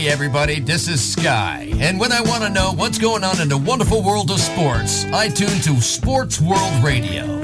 Hey everybody, this is Sky, and when I want to know what's going on in the wonderful world of sports, I tune to Sports World Radio.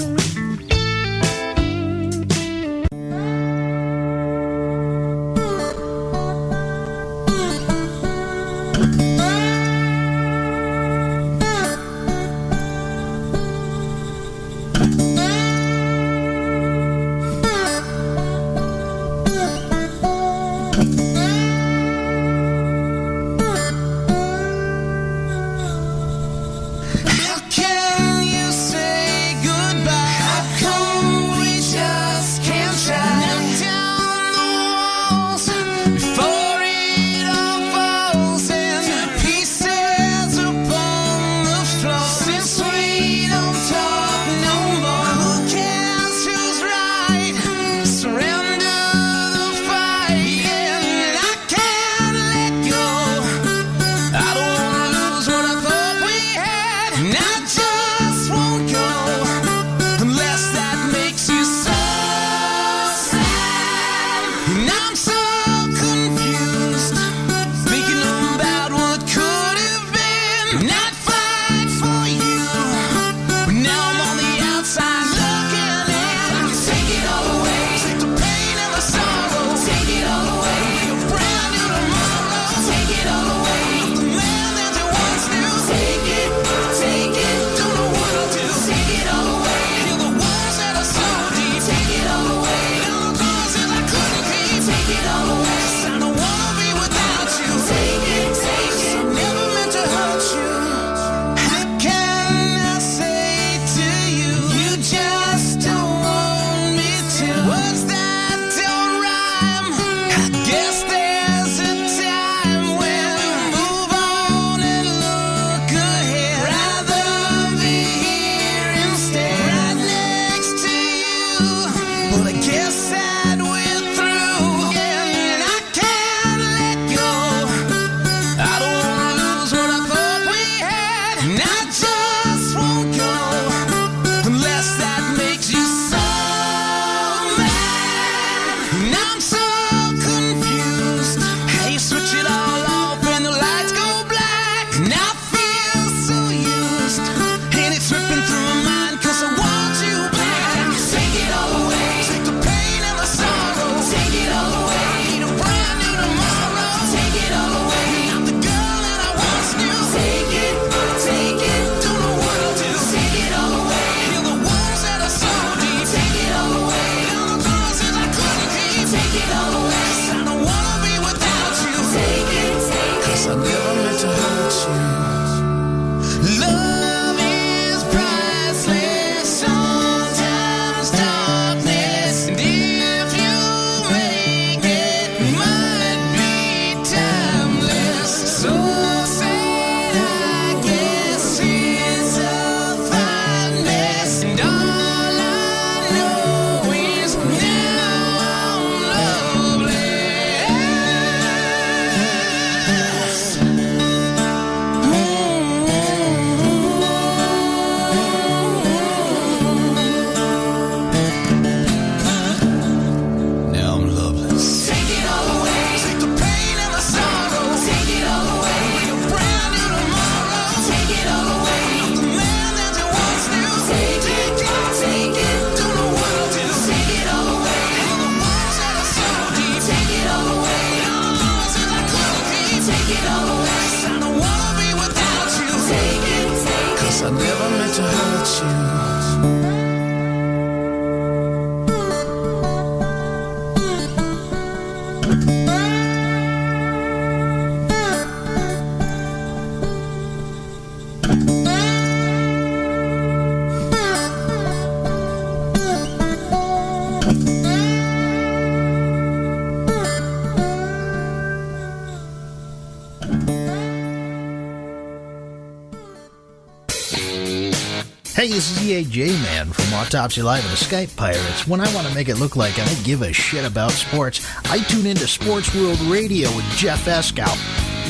Hey, this is EAJ Man from Autopsy Live and the Skype Pirates. When I want to make it look like I don't give a shit about sports, I tune into Sports World Radio with Jeff Escow.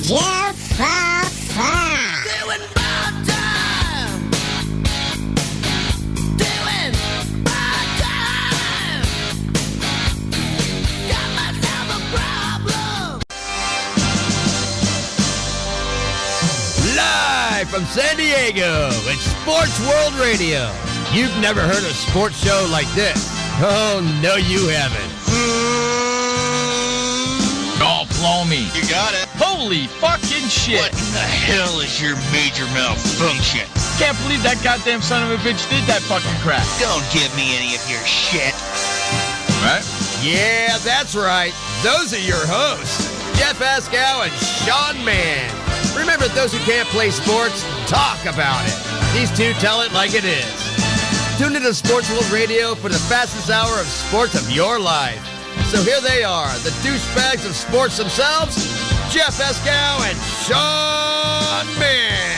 Jeff Doing about time. Doing about time. Got myself a problem. from San Diego. It's Sports World Radio. You've never heard a sports show like this. Oh, no, you haven't. Oh, blow me. You got it. Holy fucking shit. What in the hell is your major malfunction? Can't believe that goddamn son of a bitch did that fucking crap. Don't give me any of your shit. Right? Yeah, that's right. Those are your hosts, Jeff Escow and Sean Mann. Remember, those who can't play sports, talk about it. These two tell it like it is. Tune into Sports World Radio for the fastest hour of sports of your life. So here they are, the douchebags of sports themselves, Jeff Escow and Sean Mann.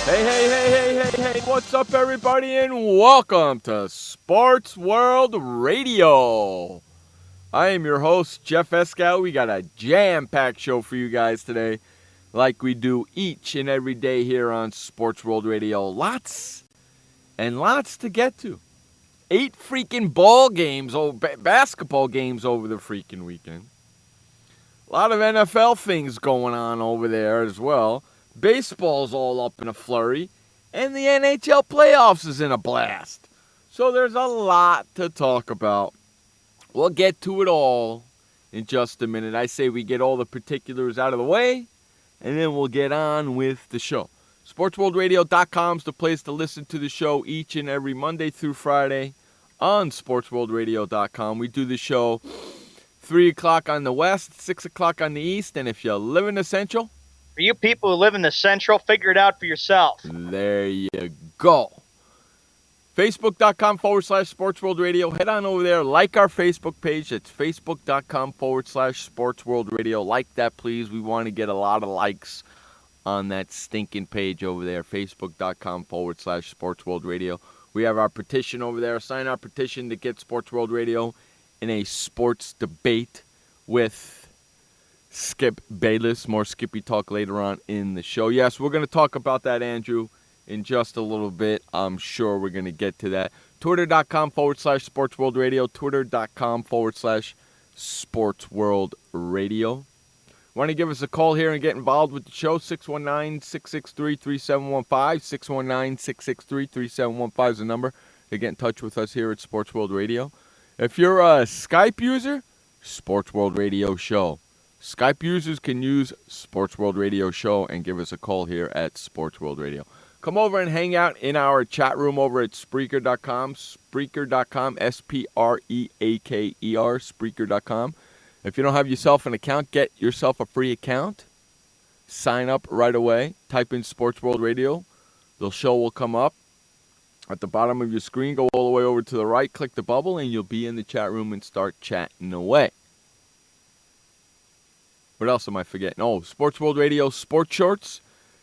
Hey, what's up, everybody, and welcome to Sports World Radio. I am your host, Jeff Escow. We got a jam-packed show for you guys today, like we do each and every day here on Sports World Radio. Lots and lots to get to. 8 freaking basketball games over the freaking weekend. A lot of NFL things going on over there as well. Baseball's all up in a flurry. And the NHL Playoffs is in a blast. So there's a lot to talk about. We'll get to it all in just a minute. I say we get all the particulars out of the way, and then we'll get on with the show. SportsWorldRadio.com is the place to listen to the show each and every Monday through Friday on SportsWorldRadio.com. We do the show 3 o'clock on the west, 6 o'clock on the east, and if you live in the central, for you people who live in the central, figure it out for yourself. There you go. Facebook.com/SportsWorldRadio. Head on over there. Like our Facebook page. It's Facebook.com/SportsWorldRadio. Like that, please. We want to get a lot of likes on that stinking page over there. Facebook.com/SportsWorldRadio. We have our petition over there. Sign our petition to get Sports World Radio in a sports debate with Skip Bayless. More Skippy talk later on in the show. Yes, we're going to talk about that, Andrew, in just a little bit. I'm sure we're going to get to that. Twitter.com/SportsWorldRadio. Twitter.com/SportsWorldRadio. Want to give us a call here and get involved with the show? 619-663-3715. 619-663-3715 is the number to get in touch with us here at Sports World Radio. If you're a Skype user, Sports World Radio Show. Skype users can use Sports World Radio Show and give us a call here at Sports World Radio. Come over and hang out in our chat room over at Spreaker.com. Spreaker.com, Spreaker, Spreaker.com. If you don't have yourself an account, get yourself a free account. Sign up right away. Type in Sports World Radio. The show will come up at the bottom of your screen. Go all the way over to the right. Click the bubble, and you'll be in the chat room and start chatting away. What else am I forgetting? Oh, Sports World Radio Sports Shorts.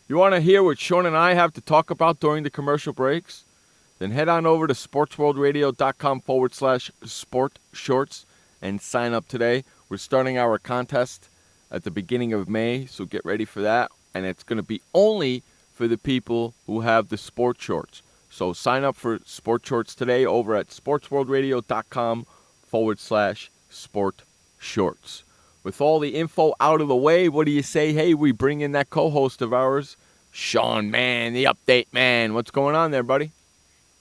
You want to hear what Sean and I have to talk about during the commercial breaks? Then head on over to sportsworldradio.com/sportshorts and sign up today. We're starting our contest at the beginning of May, so get ready for that. And it's going to be only for the people who have the sports shorts. So sign up for sports shorts today over at sportsworldradio.com/sportshorts. With all the info out of the way, what do you say? Hey, we bring in that co-host of ours, Sean Mann, the update man. What's going on there, buddy?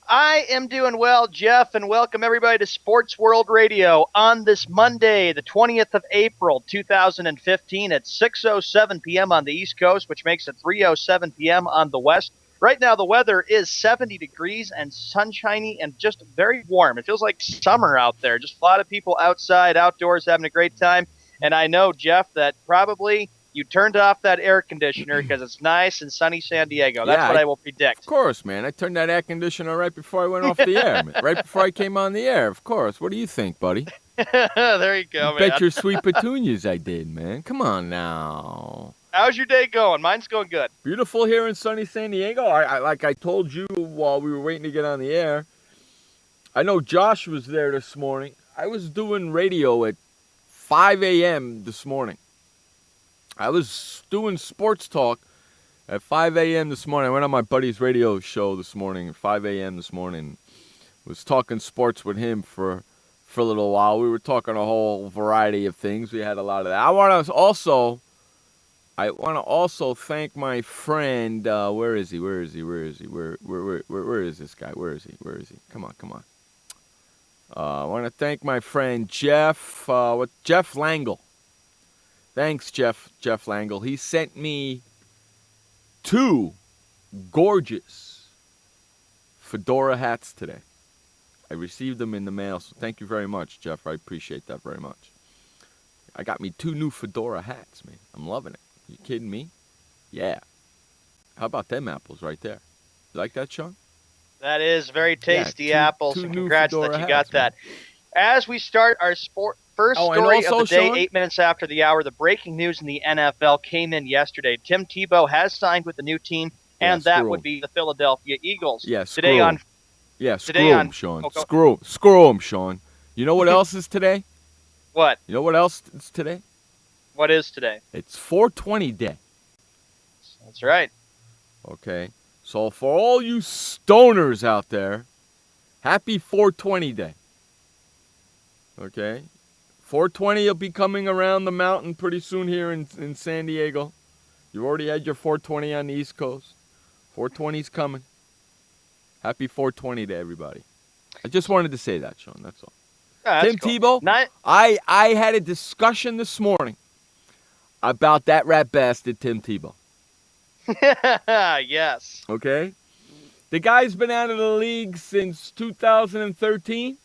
I am doing well, Jeff, and welcome everybody to Sports World Radio on this Monday, the 20th of April, 2015 at 6:07 p.m. on the East Coast, which makes it 3:07 p.m. on the West. Right now, the weather is 70 degrees and sunshiny and just very warm. It feels like summer out there. Just a lot of people outside, outdoors, having a great time. And I know, Jeff, that probably you turned off that air conditioner because it's nice and sunny San Diego. That's what I will predict. Of course, man. I turned that air conditioner right before I went off the air, man. Right before I came on the air, of course. What do you think, buddy? There you go, man. Bet your sweet petunias I did, man. Come on now. How's your day going? Mine's going good. Beautiful here in sunny San Diego. Like I told you while we were waiting to get on the air, I know Josh was there this morning. I was doing radio at 5 a.m. this morning. I was doing sports talk at 5 a.m. this morning. I went on my buddy's radio show this morning at 5 a.m. this morning. Was talking sports with him for a little while. We were talking a whole variety of things. We had a lot of that. I want to also I want to also thank my friend. Where is he? Where is this guy? Where is he? Come on. I want to thank my friend Jeff. Jeff Langle. Thanks, Jeff Langle. He sent me 2 gorgeous fedora hats today. I received them in the mail, so thank you very much, Jeff. I appreciate that very much. I got me 2 new fedora hats, man. I'm loving it. You kidding me? Yeah. How about them apples right there? You like that, Sean? That is very tasty Yeah, apples, two and new congrats that fedora you hats, got that. As we start our first and story of also, the day, Sean? 8 minutes after the hour, the breaking news in the NFL came in yesterday. Tim Tebow has signed with the new team, and that would be the Philadelphia Eagles. Yeah, screw today him. on Yeah, today screw on him, Sean. oh, Screw him, Sean. You know what else is today? What? You know what else is today? What is today? It's 420 day. That's right. Okay. So for all you stoners out there, happy 420 day. Okay? 420 will be coming around the mountain pretty soon here in San Diego. You already had your 420 on the East Coast. 420's coming. Happy 420 to everybody. I just wanted to say that, Sean. That's all. That's Tim cool. Tebow, I had a discussion this morning about that rat bastard Tim Tebow. Yes. Okay? The guy's been out of the league since 2013.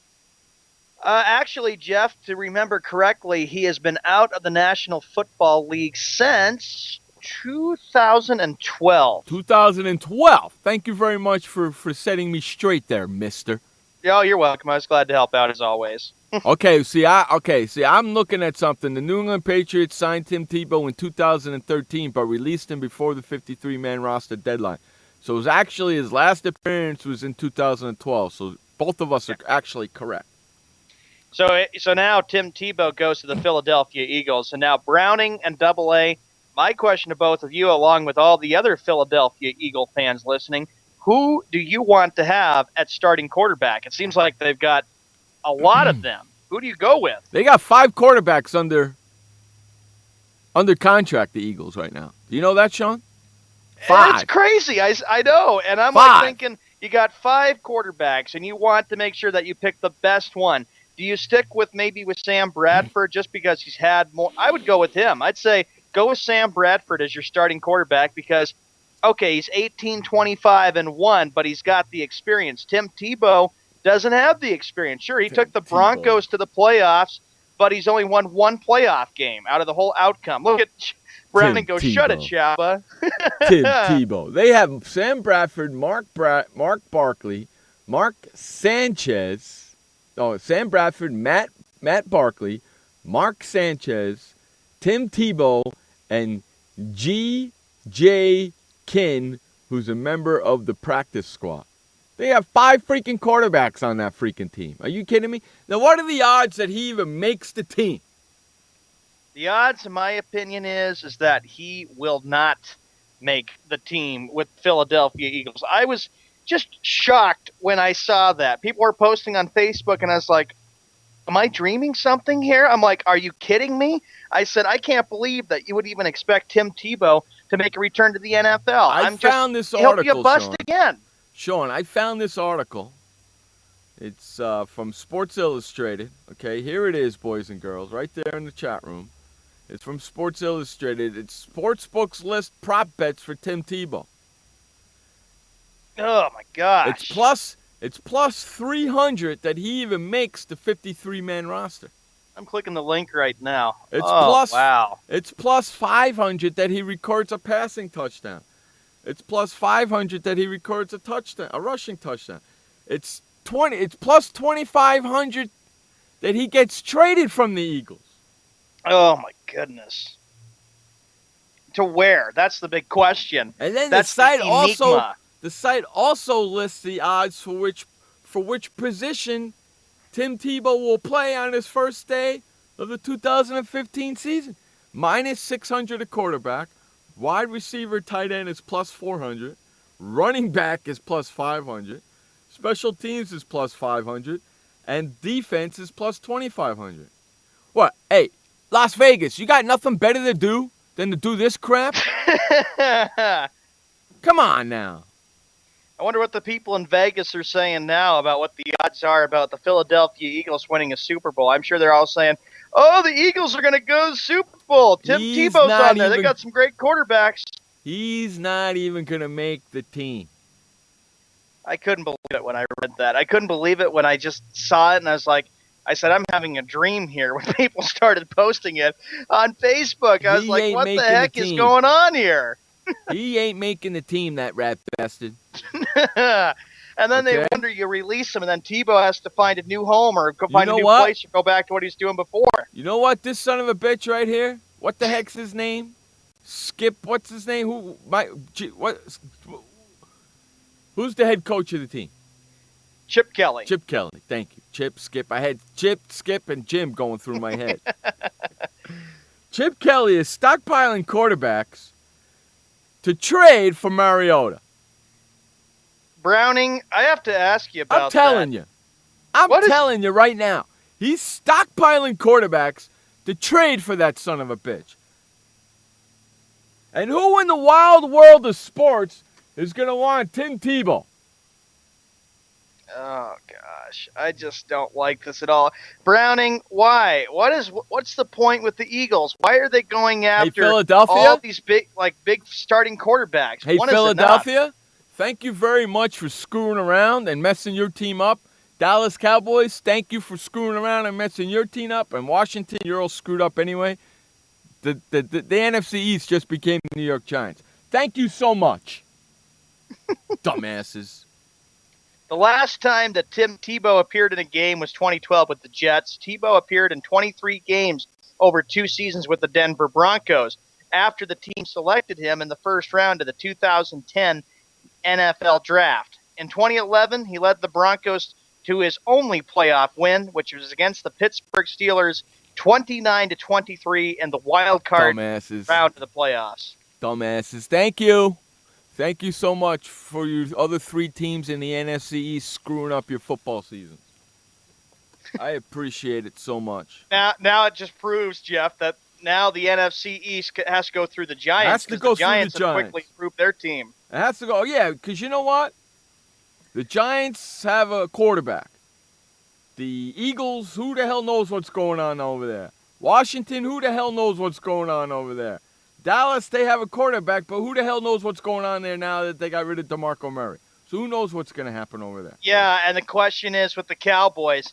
Actually, Jeff, to remember correctly, he has been out of the National Football League since 2012. 2012. Thank you very much for setting me straight there, mister. Oh, you're welcome. I was glad to help out as always. Okay, I'm looking at something. The New England Patriots signed Tim Tebow in 2013, but released him before the 53-man roster deadline. So it was actually his last appearance was in 2012. So both of us are actually correct. So now Tim Tebow goes to the Philadelphia Eagles, and now Browning and AA. My question to both of you, along with all the other Philadelphia Eagle fans listening, who do you want to have at starting quarterback? It seems like they've got a lot of them. Who do you go with? They got 5 quarterbacks under contract, the Eagles, right now. Do you know that, Sean? 5. It's crazy. I know. And I'm 5. like thinking, you got 5 quarterbacks, and you want to make sure that you pick the best one. Do you stick with Sam Bradford just because he's had more? I would go with him. I'd say go with Sam Bradford as your starting quarterback because, okay, he's 18-25-1, but he's got the experience. Tim Tebow doesn't have the experience. Sure, he took the Broncos to the playoffs, but he's only won 1 playoff game out of the whole outcome. Look at Browning go, shut it, Shabba. Tim Tebow. They have Sam Bradford, Mark Barkley, Mark Sanchez. Oh, Sam Bradford, Matt Barkley, Mark Sanchez, Tim Tebow, and G.J. Kinn, who's a member of the practice squad. They have 5 freaking quarterbacks on that freaking team. Are you kidding me? Now, what are the odds that he even makes the team? The odds, in my opinion, is that he will not make the team with Philadelphia Eagles. I was just shocked when I saw that. People were posting on Facebook, and I was like, am I dreaming something here? I'm like, are you kidding me? I said, I can't believe that you would even expect Tim Tebow to make a return to the NFL. I found this article, he'll be a bust Sean. again. Sean, I found this article. It's from Sports Illustrated. Okay, here it is, boys and girls, right there in the chat room. It's from Sports Illustrated. It's Sportsbooks list prop bets for Tim Tebow. Oh, my gosh. It's plus 300 that he even makes the 53-man roster. I'm clicking the link right now. Wow. It's plus 500 that he records a passing touchdown. It's plus 500 that he records a rushing touchdown. It's plus 2,500 that he gets traded from the Eagles. Oh, my goodness. To where? That's the big question. And then the site also lists the odds for which position Tim Tebow will play on his first day of the 2015 season. Minus 600 at quarterback. Wide receiver tight end is plus 400. Running back is plus 500. Special teams is plus 500. And defense is plus 2,500. What? Hey, Las Vegas, you got nothing better to do than to do this crap? Come on now. I wonder what the people in Vegas are saying now about what the odds are about the Philadelphia Eagles winning a Super Bowl. I'm sure they're all saying, oh, the Eagles are going to go to the Super Bowl. Tim He's Tebow's not on there. They even- got some great quarterbacks. He's not even going to make the team. I couldn't believe it when I read that. I couldn't believe it when I just saw it, and I said, I'm having a dream here when people started posting it on Facebook. I was He like, ain't what the making the heck is team. going on here? He ain't making the team, that rat bastard. And then they Okay. wonder, you release him, and then Tebow has to find a new home or go find a know new what? place or go back to what he's doing before. You know what? This son of a bitch right here. What the heck's his name? Skip. What's his name? Who's the head coach of the team? Chip Kelly. Chip Kelly. Thank you. Chip, Skip. I had Chip, Skip, and Jim going through my head. Chip Kelly is stockpiling quarterbacks to trade for Mariota. Browning, I have to ask you about I'm telling you. I'm What is- telling you right now. He's stockpiling quarterbacks to trade for that son of a bitch. And who in the wild world of sports is going to want Tim Tebow? Oh gosh, I just don't like this at all. Browning, why? What's the point with the Eagles? Why are they going after Philadelphia? all these big starting quarterbacks? Hey, One is enough. Philadelphia, thank you very much for screwing around and messing your team up. Dallas Cowboys, thank you for screwing around and messing your team up. And Washington, you're all screwed up anyway. The NFC East just became the New York Giants. Thank you so much. Dumbasses. The last time that Tim Tebow appeared in a game was 2012 with the Jets. Tebow appeared in 23 games over 2 seasons with the Denver Broncos after the team selected him in the first round of the 2010 NFL Draft. In 2011, he led the Broncos to his only playoff win, which was against the Pittsburgh Steelers, 29-23 in the wild card Dumbasses. round of the playoffs. Dumbasses. Thank you. Thank you so much for your other 3 teams in the NFC East screwing up your football season. I appreciate it so much. Now it just proves, Jeff, that now the NFC East has to go through the Giants. Has to 'cause go the through Giants the have Giants. quickly improved their team. It has to go. Yeah, because you know what? The Giants have a quarterback. The Eagles, who the hell knows what's going on over there? Washington, who the hell knows what's going on over there? Dallas, they have a quarterback, but who the hell knows what's going on there now that they got rid of DeMarco Murray? So who knows what's going to happen over there? Yeah, and the question is with the Cowboys,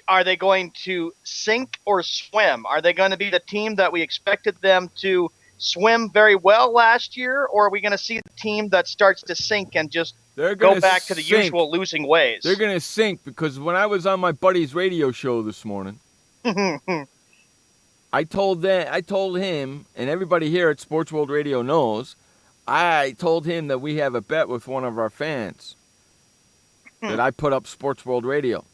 are they going to sink or swim? Are they going to be the team that we expected them to swim very well last year, or are we going to see the team that starts to sink and just They're gonna go back to the sink. usual losing ways? They're going to sink because when I was on my buddy's radio show this morning, I told him, and everybody here at Sports World Radio knows, I told him that we have a bet with one of our fans that I put up Sports World Radio.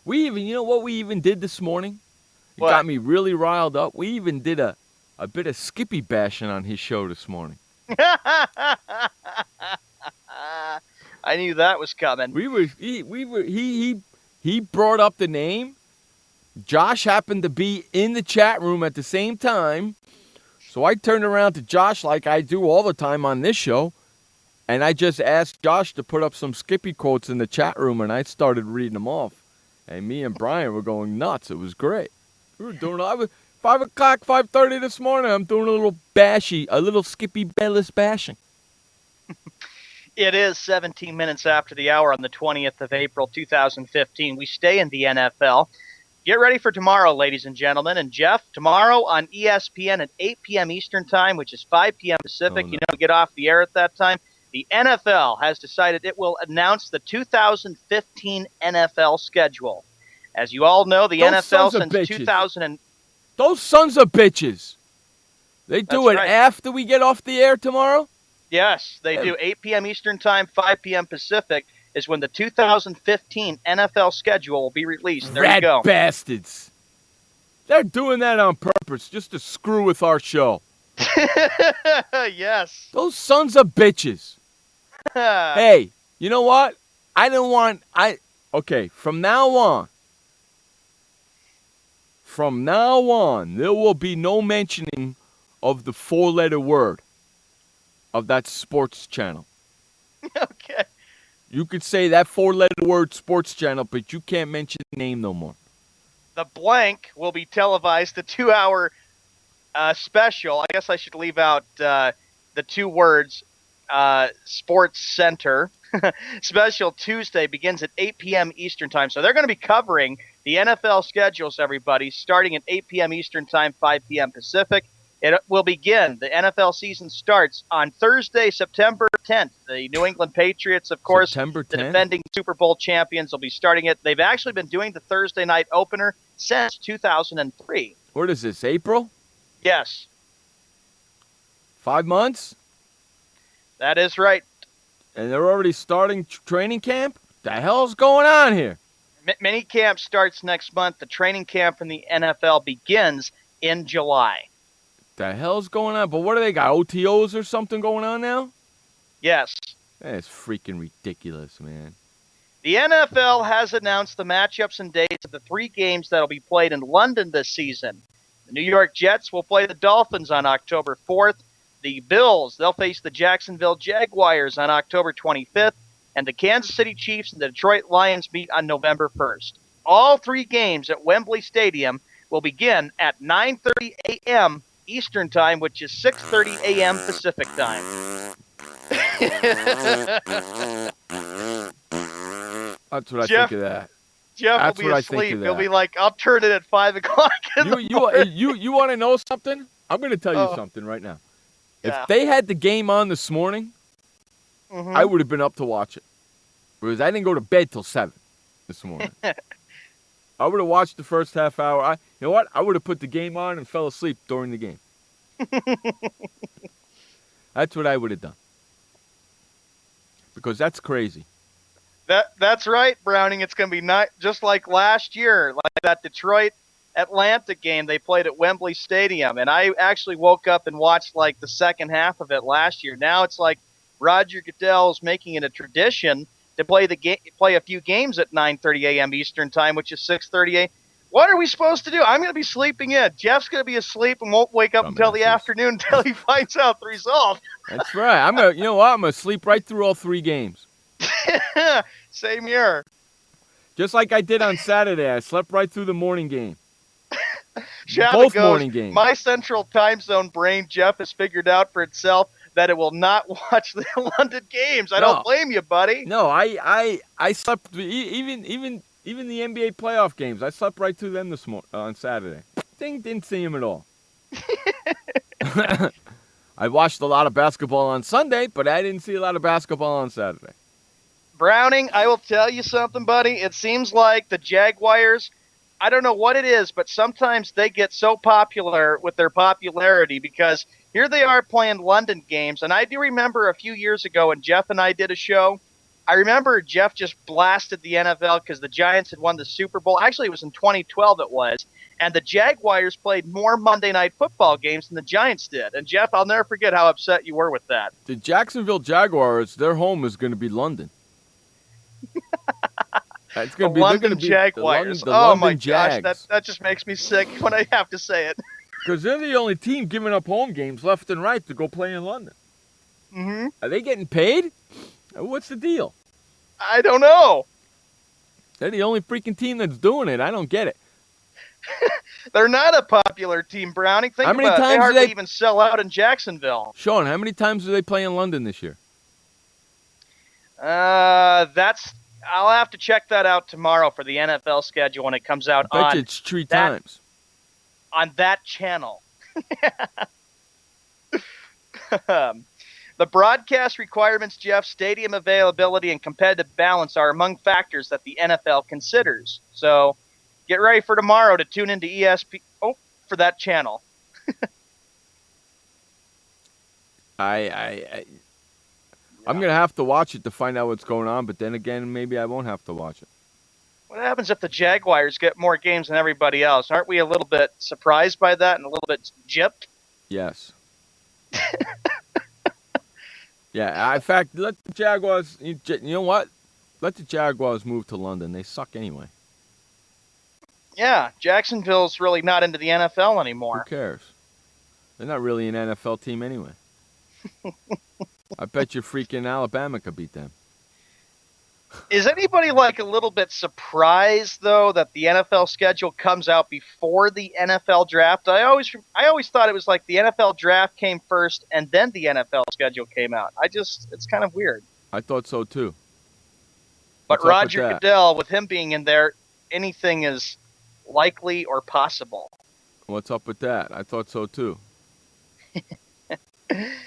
We even, you know what we even did this morning? It What? got me really riled up. We even did a bit of Skippy bashing on his show this morning. I knew that was coming. He brought up the name. Josh happened to be in the chat room at the same time. So I turned around to Josh like I do all the time on this show. And I just asked Josh to put up some Skippy quotes in the chat room, and I started reading them off. And me and Brian were going nuts. It was great. We were doing 5 o'clock, 5:30 this morning. I'm doing a little Skippy Bellis bashing. It is 17 minutes after the hour on the 20th of April, 2015. We stay in the NFL. Get ready for tomorrow, ladies and gentlemen. And Jeff, tomorrow on ESPN at 8 p.m. Eastern Time, which is 5 p.m. Pacific, Oh, no. you know, get off the air at that time. The NFL has decided it will announce the 2015 NFL schedule. As you all know, the Those NFL sons of since bitches. 2000 Those sons of bitches. They do That's it right. after we get off the air tomorrow? Yes, they do. 8 p.m. Eastern Time, 5 p.m. Pacific is when the 2015 NFL schedule will be released. There Rat you go. bastards. They're doing that on purpose just to screw with our show. Yes. Those sons of bitches. Hey, you know what? Okay, from now from now on, there will be no mentioning of the 4-letter word of that sports channel. Okay. You could say that 4-letter word sports channel, but you can't mention the name no more. The blank will be televised, the 2-hour special. I guess I should leave out the 2 words, Sports Center. Special Tuesday begins at 8 p.m. Eastern Time. So they're going to be covering the NFL schedules, everybody, starting at 8 p.m. Eastern Time, 5 p.m. Pacific. It will begin. The NFL season starts on Thursday, September 10th. The New England Patriots, of course, September 10th? the defending Super Bowl champions, will be starting it. They've actually been doing the Thursday night opener since 2003. What is this, April? Yes, 5 months? that is right. And they're already starting training camp? The hell's going on here? Mini camp starts next month. The training camp in the NFL begins in July. The hell's going on? But what do they got, OTOs or something going on now? Yes. That's freaking ridiculous, man. The NFL has announced the matchups and dates of the 3 games that will be played in London this season. The New York Jets will play the Dolphins on October 4th. The Bills, they'll face the Jacksonville Jaguars on October 25th. And the Kansas City Chiefs and the Detroit Lions meet on November 1st. All 3 games at Wembley Stadium will begin at 9:30 a.m. Eastern Time, which is 6:30 a.m. Pacific Time. That's what I Jeff, think of that. Jeff That's will be what I think asleep. of He'll that. be like, I'll turn it at 5 o'clock in the morning. You want to know something? I'm going to tell you something right now. Yeah. If they had the game on this morning, Mhm. I would have been up to watch it. Because I didn't go to bed till 7 this morning. I would have watched the first half hour. You know what? I would have put the game on and fell asleep during the game. That's what I would have done. Because that's crazy. That's right, Browning. It's going to be not just like last year, like that Detroit-Atlanta game they played at Wembley Stadium. And I actually woke up and watched like the second half of it last year. Now it's like Roger Goodell's making it a tradition to play a few games at 9:30 a.m. Eastern Time, which is 6:30 a.m. What are we supposed to do? I'm going to be sleeping in. Jeff's going to be asleep and won't wake up until the afternoon until he finds out the result. That's right. You know what? I'm going to sleep right through all 3 games. Same here. Just like I did on Saturday. I slept right through the morning game. Shabba Both goes, morning games. My central time zone brain, Jeff, has figured out for itself that it will not watch the London games. I don't blame you, buddy. No, I slept even the NBA playoff games. I slept right through them this morning on Saturday. Didn't see them at all. I watched a lot of basketball on Sunday, but I didn't see a lot of basketball on Saturday. Browning, I will tell you something, buddy. It seems like the Jaguars, I don't know what it is, but sometimes they get so popular with their popularity because here they are playing London games. And I do remember a few years ago when Jeff and I did a show, I remember Jeff just blasted the NFL because the Giants had won the Super Bowl. Actually, it was in 2012 it was. And the Jaguars played more Monday Night Football games than the Giants did. And, Jeff, I'll never forget how upset you were with that. The Jacksonville Jaguars, their home is going to be London. It's going to be London Jaguars. The oh, London my Jags. gosh. That just makes me sick when I have to say it. Because they're the only team giving up home games left and right to go play in London. Mm-hmm. Are they getting paid? What's the deal? I don't know. They're the only freaking team that's doing it. I don't get it. They're not a popular team, Browning. Think How many about it. They times do hardly they- even sell out in Jacksonville. Sean, how many times do they play in London this year? I'll have to check that out tomorrow for the NFL schedule when it comes out I bet on you it's 3 times. that channel. The broadcast requirements, Jeff, stadium availability, and competitive balance are among factors that the NFL considers. So get ready for tomorrow to tune into ESPN for that channel. I'm going to have to watch it to find out what's going on, but then again, maybe I won't have to watch it. What happens if the Jaguars get more games than everybody else? Aren't we a little bit surprised by that and a little bit gypped? Yes. Yeah, in fact, let the Jaguars, you know what? Let the Jaguars move to London. They suck anyway. Yeah, Jacksonville's really not into the NFL Who anymore. cares? They're not really an NFL team anyway. I bet you freaking Alabama could beat them. Is anybody like a little bit surprised though that the NFL schedule comes out before the NFL draft? I always thought it was like the NFL draft came first and then the NFL schedule came out. It's kind of weird. I thought so too. But What's up with Roger that? Goodell, with him being in there, anything is likely or possible. What's up with that? I thought so too.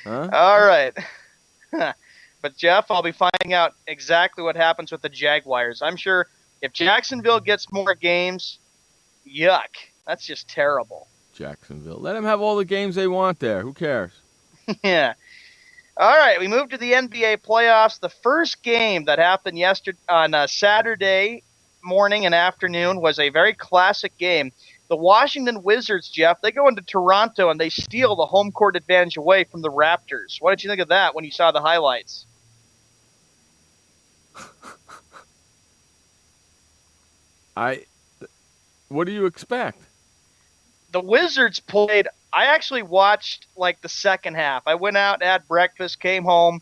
Huh? All right. But Jeff, I'll be finding out exactly what happens with the Jaguars. I'm sure if Jacksonville gets more games, yuck. That's just terrible. Jacksonville. Let them have all the games they want there. Who cares? Yeah. All right, we move to the NBA playoffs. The first game that happened yesterday on Saturday morning and afternoon was a very classic game. The Washington Wizards, Jeff, they go into Toronto and they steal the home court advantage away from the Raptors. What did you think of that when you saw the highlights? What do you expect? The Wizards played. I actually watched like the second half. I went out, had breakfast, came home,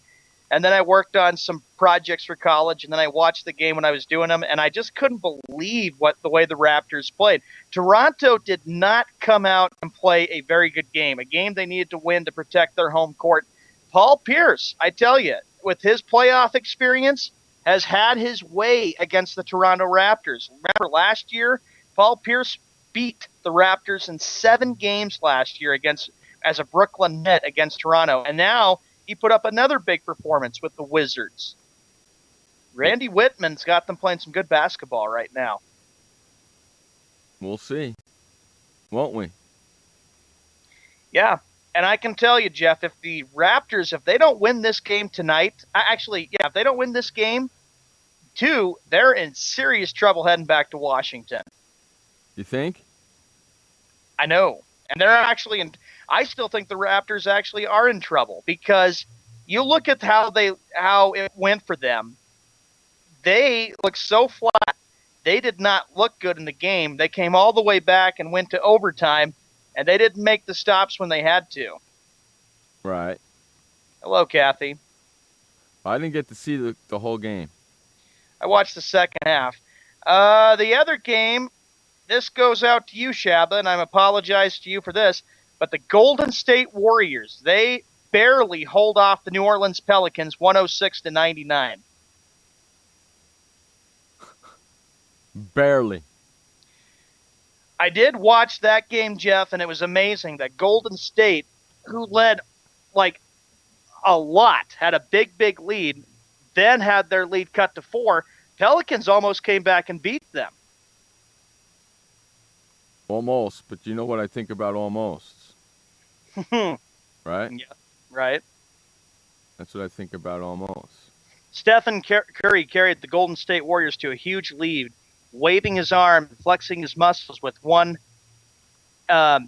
and then I worked on some projects for college, and then I watched the game when I was doing them, and I just couldn't believe the way the Raptors played. Toronto did not come out and play a very good game, a game they needed to win to protect their home court. Paul Pierce, I tell you, with his playoff experience, has had his way against the Toronto Raptors. Remember last year, Paul Pierce beat the Raptors in 7 games last year as a Brooklyn Net against Toronto, and now he put up another big performance with the Wizards. Randy Whitman's got them playing some good basketball right now. We'll see. Won't we? Yeah, and I can tell you, Jeff, if the Raptors, if they don't win this game tonight, if they don't win this game, too, they're in serious trouble heading back to Washington. You think? I know. And they're actually in. I still think the Raptors actually are in trouble because you look at how it went for them. They looked so flat. They did not look good in the game. They came all the way back and went to overtime, and they didn't make the stops when they had to. Right. Hello, Kathy. I didn't get to see the whole game. I watched the second half. The other game, this goes out to you, Shabba, and I apologize to you for this, but the Golden State Warriors, they barely hold off the New Orleans Pelicans 106-99. Barely. I did watch that game, Jeff, and it was amazing that Golden State, who led like a lot, had a big lead, then had their lead cut to 4. Pelicans almost came back and beat them. Almost, but you know what I think about almost. Right? Yeah, right. That's what I think about almost. Stephen Curry carried the Golden State Warriors to a huge lead, waving his arm, flexing his muscles with one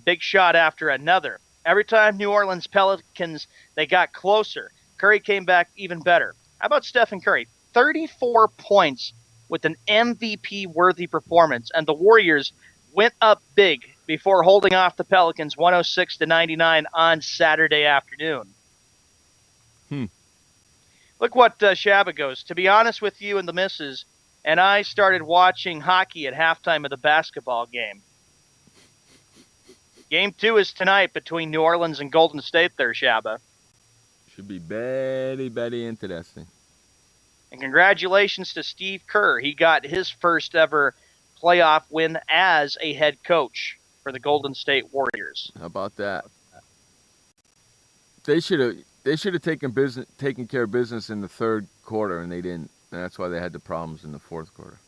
big shot after another. Every time New Orleans Pelicans, they got closer, Curry came back even better. How about Stephen Curry? 34 points with an MVP-worthy performance, and the Warriors went up big before holding off the Pelicans 106-99 on Saturday afternoon. Look what Shabba goes. To be honest with you and the missus, and I started watching hockey at halftime of the basketball game. Game 2 is tonight between New Orleans and Golden State there, Shabba. Should be very interesting. And congratulations to Steve Kerr. He got his first ever playoff win as a head coach for the Golden State Warriors. How about that? They should have taken care of business in the third quarter, and they didn't. And that's why they had the problems in the fourth quarter.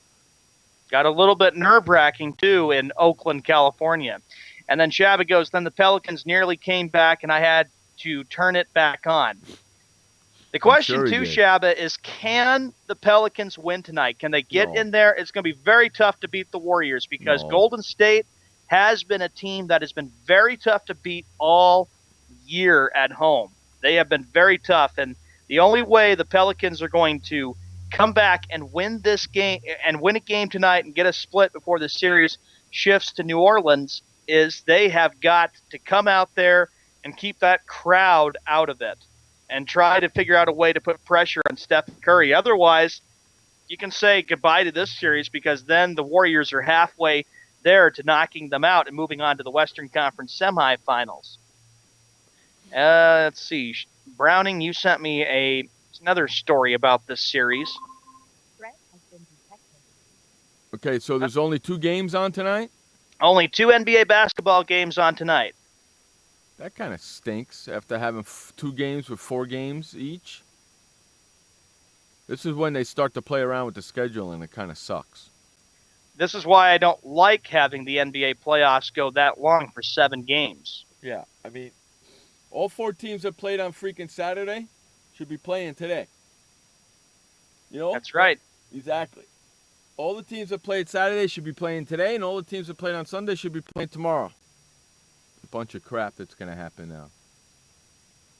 Got a little bit nerve-wracking, too, in Oakland, California. And then Shabba goes, then the Pelicans nearly came back, and I had to turn it back on. The question, sure too, did. Shabba, is can the Pelicans win tonight? Can they get in there? It's going to be very tough to beat the Warriors because Golden State has been a team that has been very tough to beat all year at home. They have been very tough, and the only way the Pelicans are going to come back and win this game and win a game tonight and get a split before the series shifts to New Orleans is they have got to come out there and keep that crowd out of it and try to figure out a way to put pressure on Stephen Curry. Otherwise, you can say goodbye to this series because then the Warriors are halfway there to knocking them out and moving on to the Western Conference semifinals. Let's see. Browning, you sent me another story about this series. Okay, so there's only 2 games on tonight? Only 2 NBA basketball games on tonight. That kind of stinks after having 2 games with 4 games each. This is when they start to play around with the schedule, and it kind of sucks. This is why I don't like having the NBA playoffs go that long for 7 games. Yeah, I mean, all 4 teams that played on freaking Saturday should be playing today. You know? That's right. Exactly. All the teams that played Saturday should be playing today, and all the teams that played on Sunday should be playing tomorrow. A bunch of crap that's going to happen now.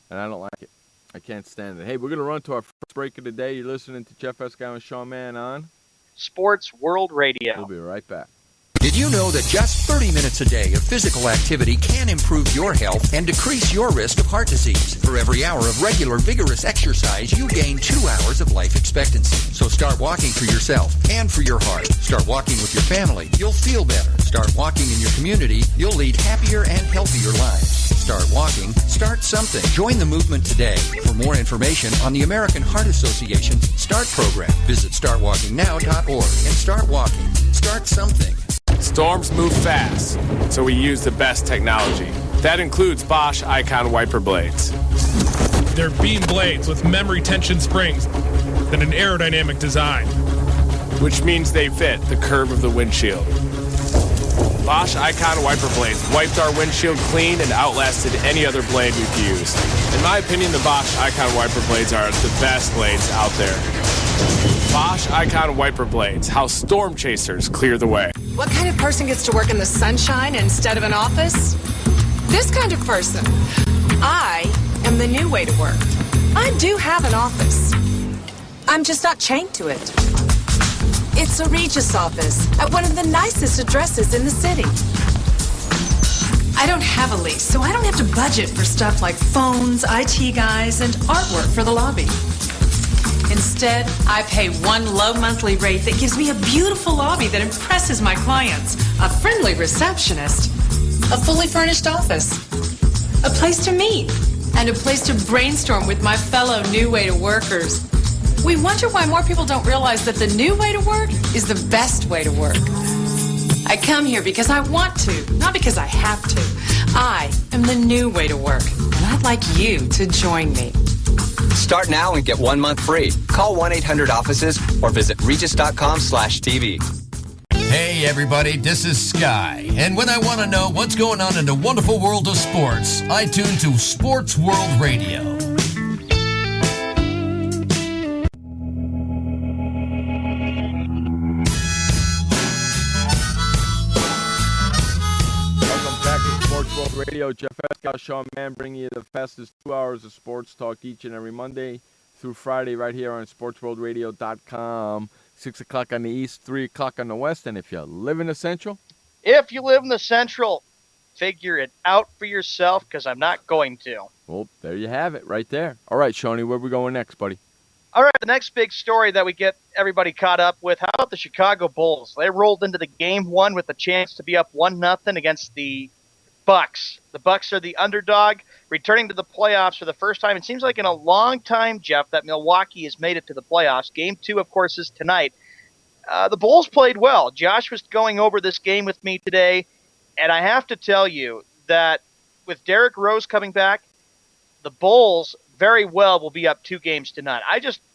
And I don't like it. I can't stand it. Hey, we're going to run to our first break of the day. You're listening to Jeff Escow and Sean Mann on Sports World Radio. We'll be right back. Did you know that just 30 minutes a day of physical activity can improve your health and decrease your risk of heart disease? For every hour of regular, vigorous exercise, you gain 2 hours of life expectancy. So start walking for yourself and for your heart. Start walking with your family. You'll feel better. Start walking in your community. You'll lead happier and healthier lives. Start walking. Start something. Join the movement today. For more information on the American Heart Association's START program, visit startwalkingnow.org and start walking. Start something. Storms move fast, so we use the best technology. That includes Bosch Icon wiper blades. They're beam blades with memory tension springs and an aerodynamic design, which means they fit the curve of the windshield. Bosch Icon wiper blades wiped our windshield clean and outlasted any other blade we've used. In my opinion, the Bosch Icon wiper blades are the best blades out there. Bosch Icon wiper blades, how storm chasers clear the way. What kind of person gets to work in the sunshine instead of an office? This kind of person. I am the new way to work. I do have an office. I'm just not chained to it. It's a Regis office at one of the nicest addresses in the city. I don't have a lease, so I don't have to budget for stuff like phones, IT guys, and artwork for the lobby. Instead, I pay one low monthly rate that gives me a beautiful lobby that impresses my clients, a friendly receptionist, a fully furnished office, a place to meet, and a place to brainstorm with my fellow New Way to Workers. We wonder why more people don't realize that the new way to work is the best way to work. I come here because I want to, not because I have to. I am the new way to work, and I'd like you to join me. Start now and get 1 month free. Call 1-800-OFFICES or visit regis.com/TV. Hey everybody, this is Sky. And when I want to know what's going on in the wonderful world of sports, I tune to Sports World Radio. Welcome back to Sports World Radio. Jeff Escow, Sean Mann, bringing you the fastest 2 hours of sports talk each and every Monday through Friday right here on SportsWorldRadio.com. 6 o'clock on the east, 3 o'clock on the west. And if you live in the central? If you live in the central, figure it out for yourself because I'm not going to. Well, there you have it right there. All right, Shawnee, where we going next, buddy? All right, the next big story that we get everybody caught up with, how about the Chicago Bulls? They rolled into the game one with a chance to be up 1-0 against the Bucks. The Bucks are the underdog, returning to the playoffs for the first time. It seems like in a long time, Jeff, that Milwaukee has made it to the playoffs. Game 2, of course, is tonight. The Bulls played well. Josh was going over this game with me today, and I have to tell you that with Derrick Rose coming back, the Bulls very well will be up 2 games to none.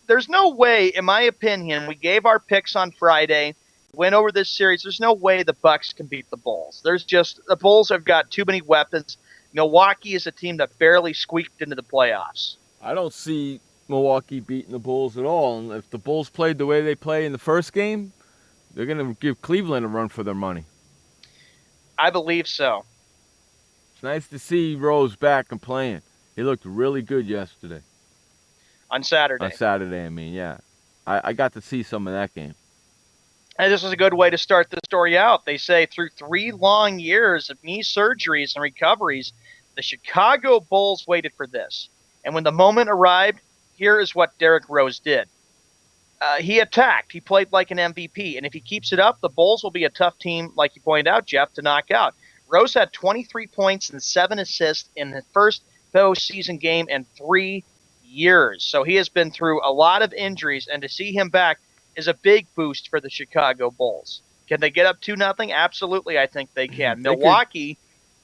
There's no way, in my opinion, we gave our picks on Friday, went over this series, there's no way the Bucks can beat the Bulls. The Bulls have got too many weapons. Milwaukee is a team that barely squeaked into the playoffs. I don't see Milwaukee beating the Bulls at all. And if the Bulls played the way they play in the first game, they're going to give Cleveland a run for their money. I believe so. It's nice to see Rose back and playing. He looked really good yesterday. On Saturday. On Saturday, I mean, yeah. I got to see some of that game. And this is a good way to start the story out. They say through 3 long years of knee surgeries and recoveries, the Chicago Bulls waited for this. And when the moment arrived, here is what Derrick Rose did. He attacked. He played like an MVP. And if he keeps it up, the Bulls will be a tough team, like you pointed out, Jeff, to knock out. Rose had 23 points and 7 assists in his first postseason game in 3 years. So he has been through a lot of injuries, and to see him back is a big boost for the Chicago Bulls. Can they get up 2-0? Absolutely, I think they can. Milwaukee,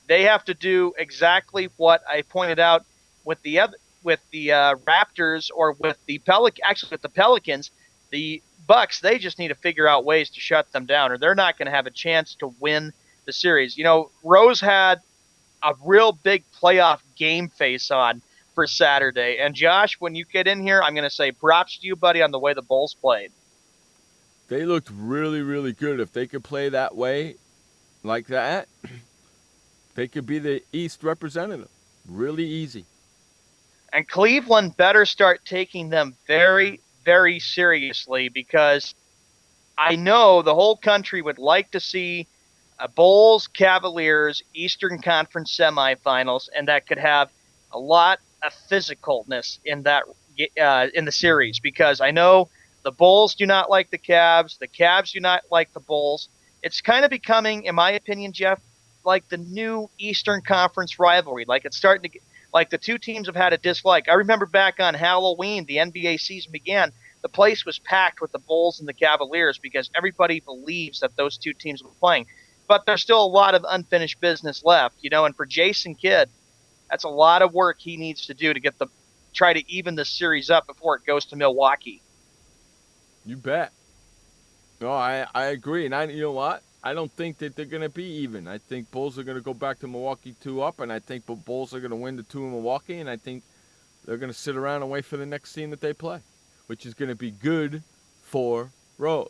they have to do exactly what I pointed out with the Raptors or with the Pelicans. The Bucks, they just need to figure out ways to shut them down, or they're not going to have a chance to win the series. You know, Rose had a real big playoff game face on for Saturday. And Josh, when you get in here, I'm going to say props to you, buddy, on the way the Bulls played. They looked really, really good. If they could play that way, like that, they could be the East representative. Really easy. And Cleveland better start taking them very, very seriously, because I know the whole country would like to see a Bulls Cavaliers Eastern Conference semifinals, and that could have a lot of physicalness in that in the series, because I know the Bulls do not like the Cavs do not like the Bulls. It's kind of becoming, in my opinion, Jeff, like the new Eastern Conference rivalry. Like it's starting to get, like the two teams have had a dislike. I remember back on Halloween, the NBA season began, the place was packed with the Bulls and the Cavaliers because everybody believes that those two teams were playing. But there's still a lot of unfinished business left, you know, and for Jason Kidd, that's a lot of work he needs to do to try to even this series up before it goes to Milwaukee. You bet. No, I agree. And you know what? I don't think that they're going to be even. I think Bulls are going to go back to Milwaukee 2-up, and I think the Bulls are going to win the 2 in Milwaukee, and I think they're going to sit around and wait for the next team that they play, which is going to be good for Rose.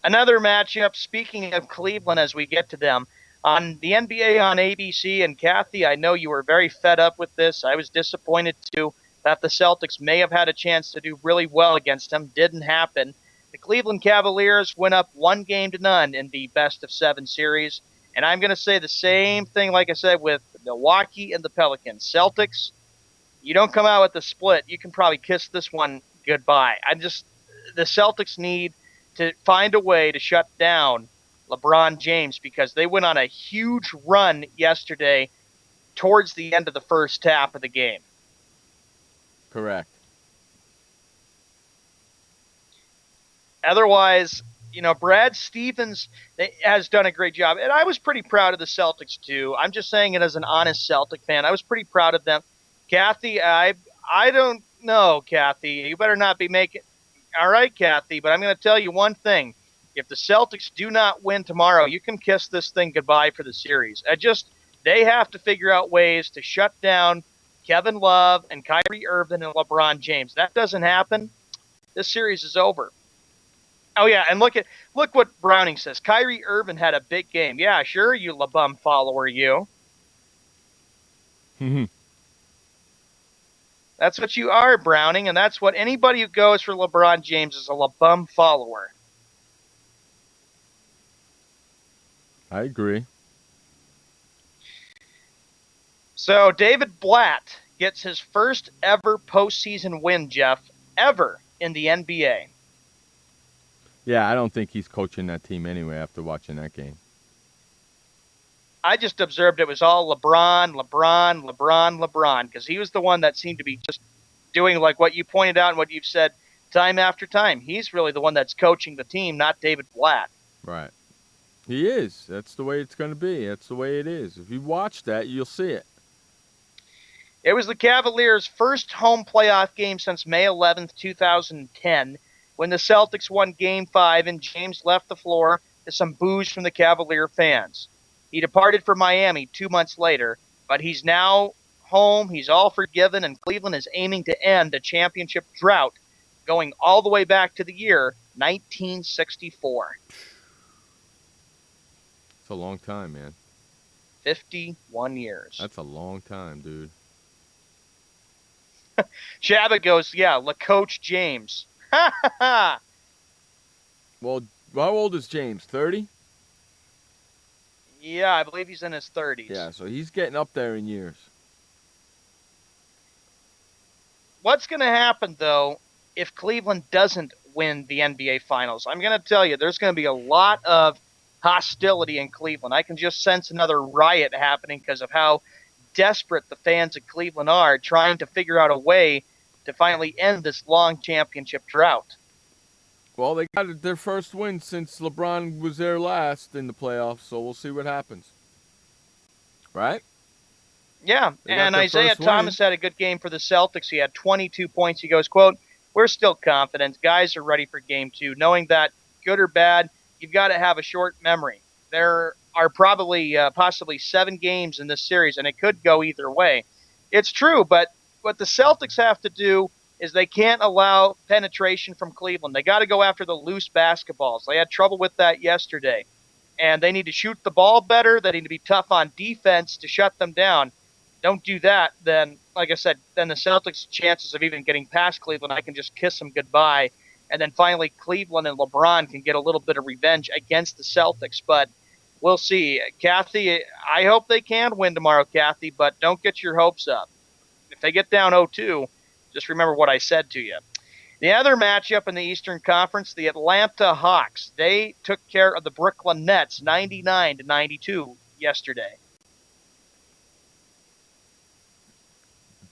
Another matchup, speaking of Cleveland as we get to them, on the NBA on ABC, and Kathy, I know you were very fed up with this. I was disappointed, too, that the Celtics may have had a chance to do really well against them. Didn't happen. The Cleveland Cavaliers went up 1-0 in the best-of-7 series, and I'm going to say the same thing, like I said, with Milwaukee and the Pelicans. Celtics, you don't come out with the split, you can probably kiss this one goodbye. The Celtics need to find a way to shut down LeBron James, because they went on a huge run yesterday towards the end of the first half of the game. Correct. Otherwise, you know, Brad Stevens has done a great job. And I was pretty proud of the Celtics, too. I'm just saying it as an honest Celtic fan. I was pretty proud of them. Kathy, I don't know, Kathy. You better not be making... All right, Kathy, but I'm going to tell you one thing. If the Celtics do not win tomorrow, you can kiss this thing goodbye for the series. They have to figure out ways to shut down Kevin Love and Kyrie Irving and LeBron James. That doesn't happen, this series is over. Oh, yeah, and look what Browning says. Kyrie Irving had a big game. Yeah, sure, you LeBum follower, you. That's what you are, Browning, and that's what anybody who goes for LeBron James is, a LeBum follower. I agree. So David Blatt gets his first ever postseason win, Jeff, ever in the NBA. Yeah, I don't think he's coaching that team anyway after watching that game. I just observed it was all LeBron, because he was the one that seemed to be just doing like what you pointed out and what you've said time after time. He's really the one that's coaching the team, not David Blatt. Right. He is. That's the way it's going to be. That's the way it is. If you watch that, you'll see it. It was the Cavaliers' first home playoff game since May 11th, 2010, when the Celtics won Game 5 and James left the floor to some boos from the Cavalier fans. He departed for Miami 2 months later, but he's now home. He's all forgiven, and Cleveland is aiming to end a championship drought going all the way back to the year 1964. It's a long time, man. 51 years. That's a long time, dude. Shabbat goes, yeah, Coach James. Ha ha ha. Well, how old is James? 30? Yeah, I believe he's in his 30s. Yeah, so he's getting up there in years. What's going to happen, though, if Cleveland doesn't win the NBA Finals? I'm going to tell you, there's going to be a lot of hostility in Cleveland. I can just sense another riot happening because of how desperate the fans of Cleveland are trying to figure out a way to finally end this long championship drought. Well, they got their first win since LeBron was there last in the playoffs, so we'll see what happens. Right? Yeah, They got and their Isaiah first Thomas had a good game for the Celtics. He had 22 points. He goes, quote, "We're still confident. Guys are ready for game 2. Knowing that, good or bad, you've got to have a short memory. There are probably possibly 7 games in this series, and it could go either way." It's true, but what the Celtics have to do is they can't allow penetration from Cleveland. They got to go after the loose basketballs. They had trouble with that yesterday. And they need to shoot the ball better. They need to be tough on defense to shut them down. Don't do that, then, like I said, then the Celtics' chances of even getting past Cleveland, I can just kiss them goodbye. And then finally, Cleveland and LeBron can get a little bit of revenge against the Celtics. But we'll see. Kathy, I hope they can win tomorrow, Kathy, but don't get your hopes up. If they get down 0-2, just remember what I said to you. The other matchup in the Eastern Conference, the Atlanta Hawks. They took care of the Brooklyn Nets 99-92 yesterday.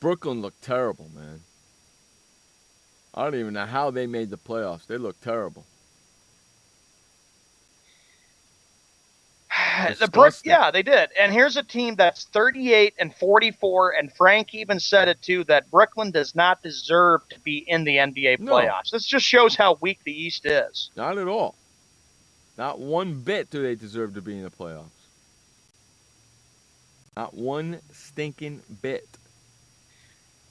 Brooklyn looked terrible, man. I don't even know how they made the playoffs. They looked terrible. Yeah, they did. And here's a team that's 38-44, and Frank even said it too, that Brooklyn does not deserve to be in the NBA playoffs. This just shows how weak the East is. Not at all. Not one bit do they deserve to be in the playoffs. Not one stinking bit.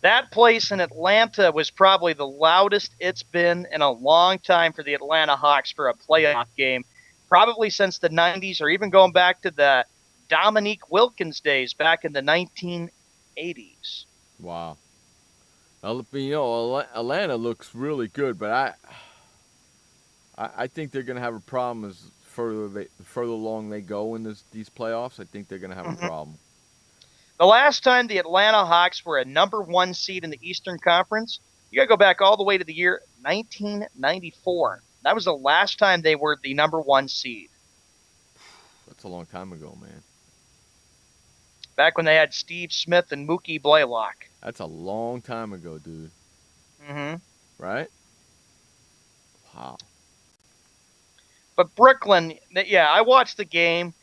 That place in Atlanta was probably the loudest it's been in a long time for the Atlanta Hawks for a playoff game. Probably since the 90s, or even going back to the Dominique Wilkins days back in the 1980s. Wow. You know, Atlanta looks really good, but I think they're going to have a problem as further along they go in these playoffs. I think they're going to have a problem. The last time the Atlanta Hawks were a number 1 seed in the Eastern Conference, you got to go back all the way to the year 1994. That was the last time they were the number 1 seed. That's a long time ago, man. Back when they had Steve Smith and Mookie Blaylock. That's a long time ago, dude. Mm-hmm. Right? Wow. But Brooklyn, yeah, I watched the game.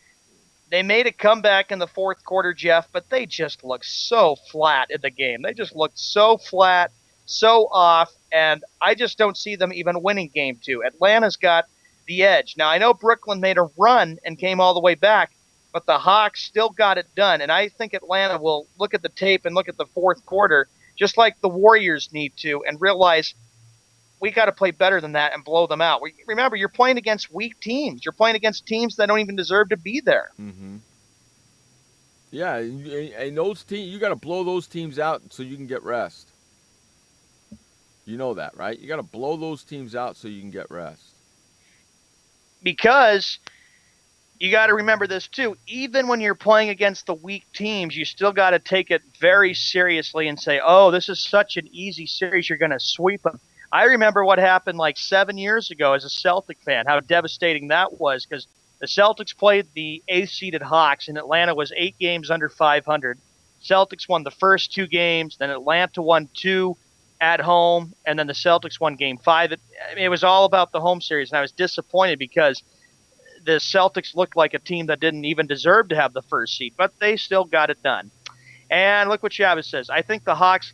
They made a comeback in the fourth quarter, Jeff, but they just looked so flat in the game. They just looked so flat, so off, and I just don't see them even winning game 2. Atlanta's got the edge. Now, I know Brooklyn made a run and came all the way back, but the Hawks still got it done, and I think Atlanta will look at the tape and look at the fourth quarter, just like the Warriors need to, and realize we got to play better than that and blow them out. Remember, you're playing against weak teams. You're playing against teams that don't even deserve to be there. Mm-hmm. Yeah, and those teams, you got to blow those teams out so you can get rest. You know that, right? You got to blow those teams out so you can get rest. Because you got to remember this too. Even when you're playing against the weak teams, you still got to take it very seriously and say, "Oh, this is such an easy series. You're going to sweep them." I remember what happened like 7 years ago as a Celtic fan, how devastating that was, because the Celtics played the 8th-seeded Hawks, and Atlanta was 8 games under 500. Celtics won the first 2 games, then Atlanta won 2 at home, and then the Celtics won Game 5. It was all about the home series, and I was disappointed because the Celtics looked like a team that didn't even deserve to have the first seed, but they still got it done. And look what Chavez says. I think the Hawks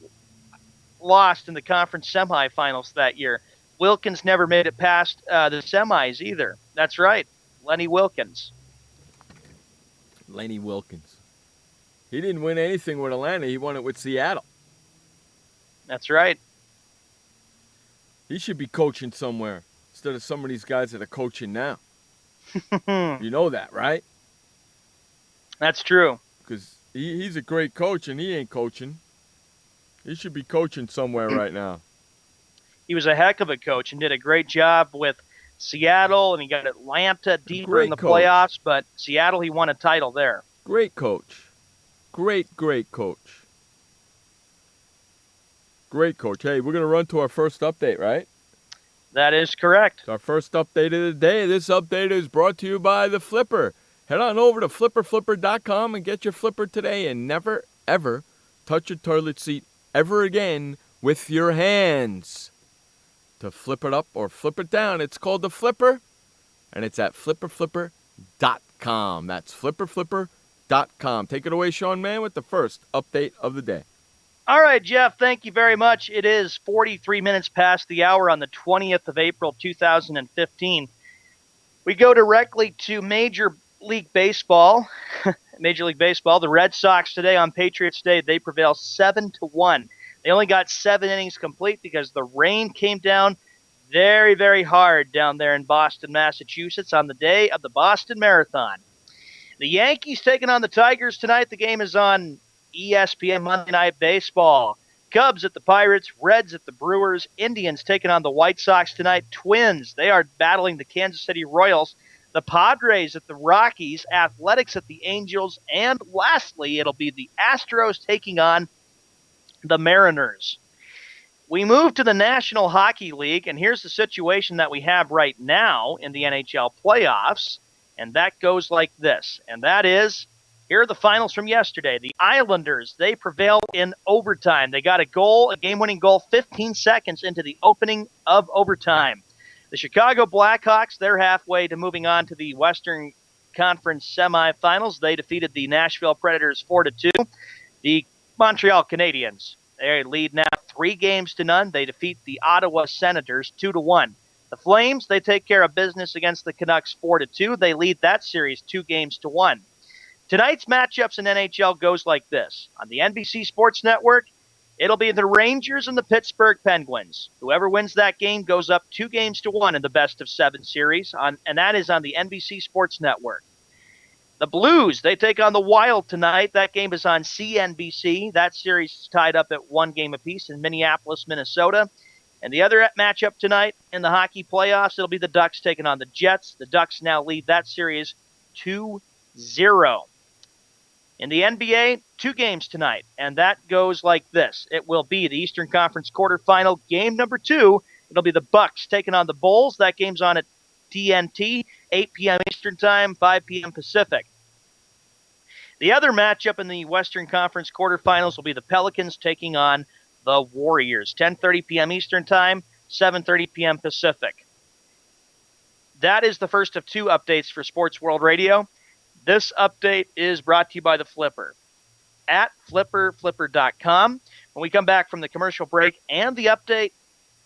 lost in the conference semifinals that year. Wilkins never made it past the semis either. That's right. Lenny Wilkins. Lenny Wilkins. He didn't win anything with Atlanta. He won it with Seattle. That's right. He should be coaching somewhere instead of some of these guys that are coaching now. You know that, right? That's true. Because he's a great coach and he ain't coaching. He should be coaching somewhere right now. He was a heck of a coach and did a great job with Seattle, and he got Atlanta deeper Great in the coach. playoffs, but Seattle, he won a title there. Great coach. Great coach. Great coach. Hey, we're going to run to our first update, right? That is correct. It's our first update of the day. This update is brought to you by the Flipper. Head on over to flipperflipper.com and get your Flipper today, and never, ever touch your toilet seat ever again with your hands. To flip it up or flip it down, it's called the Flipper, and it's at flipperflipper.com. That's flipperflipper.com. Take it away, Sean Mann, with the first update of the day. All right, Jeff, thank you very much. It is 43 minutes past the hour on the 20th of April, 2015. We go directly to Major League Baseball. Major League Baseball, the Red Sox today on Patriots Day, they prevail 7-1. They only got 7 innings complete because the rain came down very, very hard down there in Boston, Massachusetts on the day of the Boston Marathon. The Yankees taking on the Tigers tonight. The game is on ESPN Monday Night Baseball. Cubs at the Pirates, Reds at the Brewers, Indians taking on the White Sox tonight. Twins, they are battling the Kansas City Royals. The Padres at the Rockies, Athletics at the Angels, and lastly, it'll be the Astros taking on the Mariners. We move to the National Hockey League, and here's the situation that we have right now in the NHL playoffs, and that goes like this, and that is, here are the finals from yesterday. The Islanders, they prevailed in overtime. They got a goal, a game-winning goal, 15 seconds into the opening of overtime. The Chicago Blackhawks, they're halfway to moving on to the Western Conference semifinals. They defeated the Nashville Predators 4-2. The Montreal Canadiens, they lead now 3-0. They defeat the Ottawa Senators 2-1. The Flames, they take care of business against the Canucks 4-2. They lead that series 2-1. Tonight's matchups in NHL goes like this. On the NBC Sports Network, it'll be the Rangers and the Pittsburgh Penguins. Whoever wins that game goes up 2-1 in the best-of-7 series, and that is on the NBC Sports Network. The Blues, they take on the Wild tonight. That game is on CNBC. That series is tied up at 1 game apiece in Minneapolis, Minnesota. And the other matchup tonight in the hockey playoffs, it'll be the Ducks taking on the Jets. The Ducks now lead that series 2-0. In the NBA, 2 games tonight, and that goes like this. It will be the Eastern Conference quarterfinal, game number 2. It'll be the Bucks taking on the Bulls. That game's on at TNT, 8 p.m. Eastern Time, 5 p.m. Pacific. The other matchup in the Western Conference quarterfinals will be the Pelicans taking on the Warriors, 10:30 p.m. Eastern Time, 7:30 p.m. Pacific. That is the first of 2 updates for Sports World Radio. This update is brought to you by the Flipper at flipperflipper.com. When we come back from the commercial break and the update,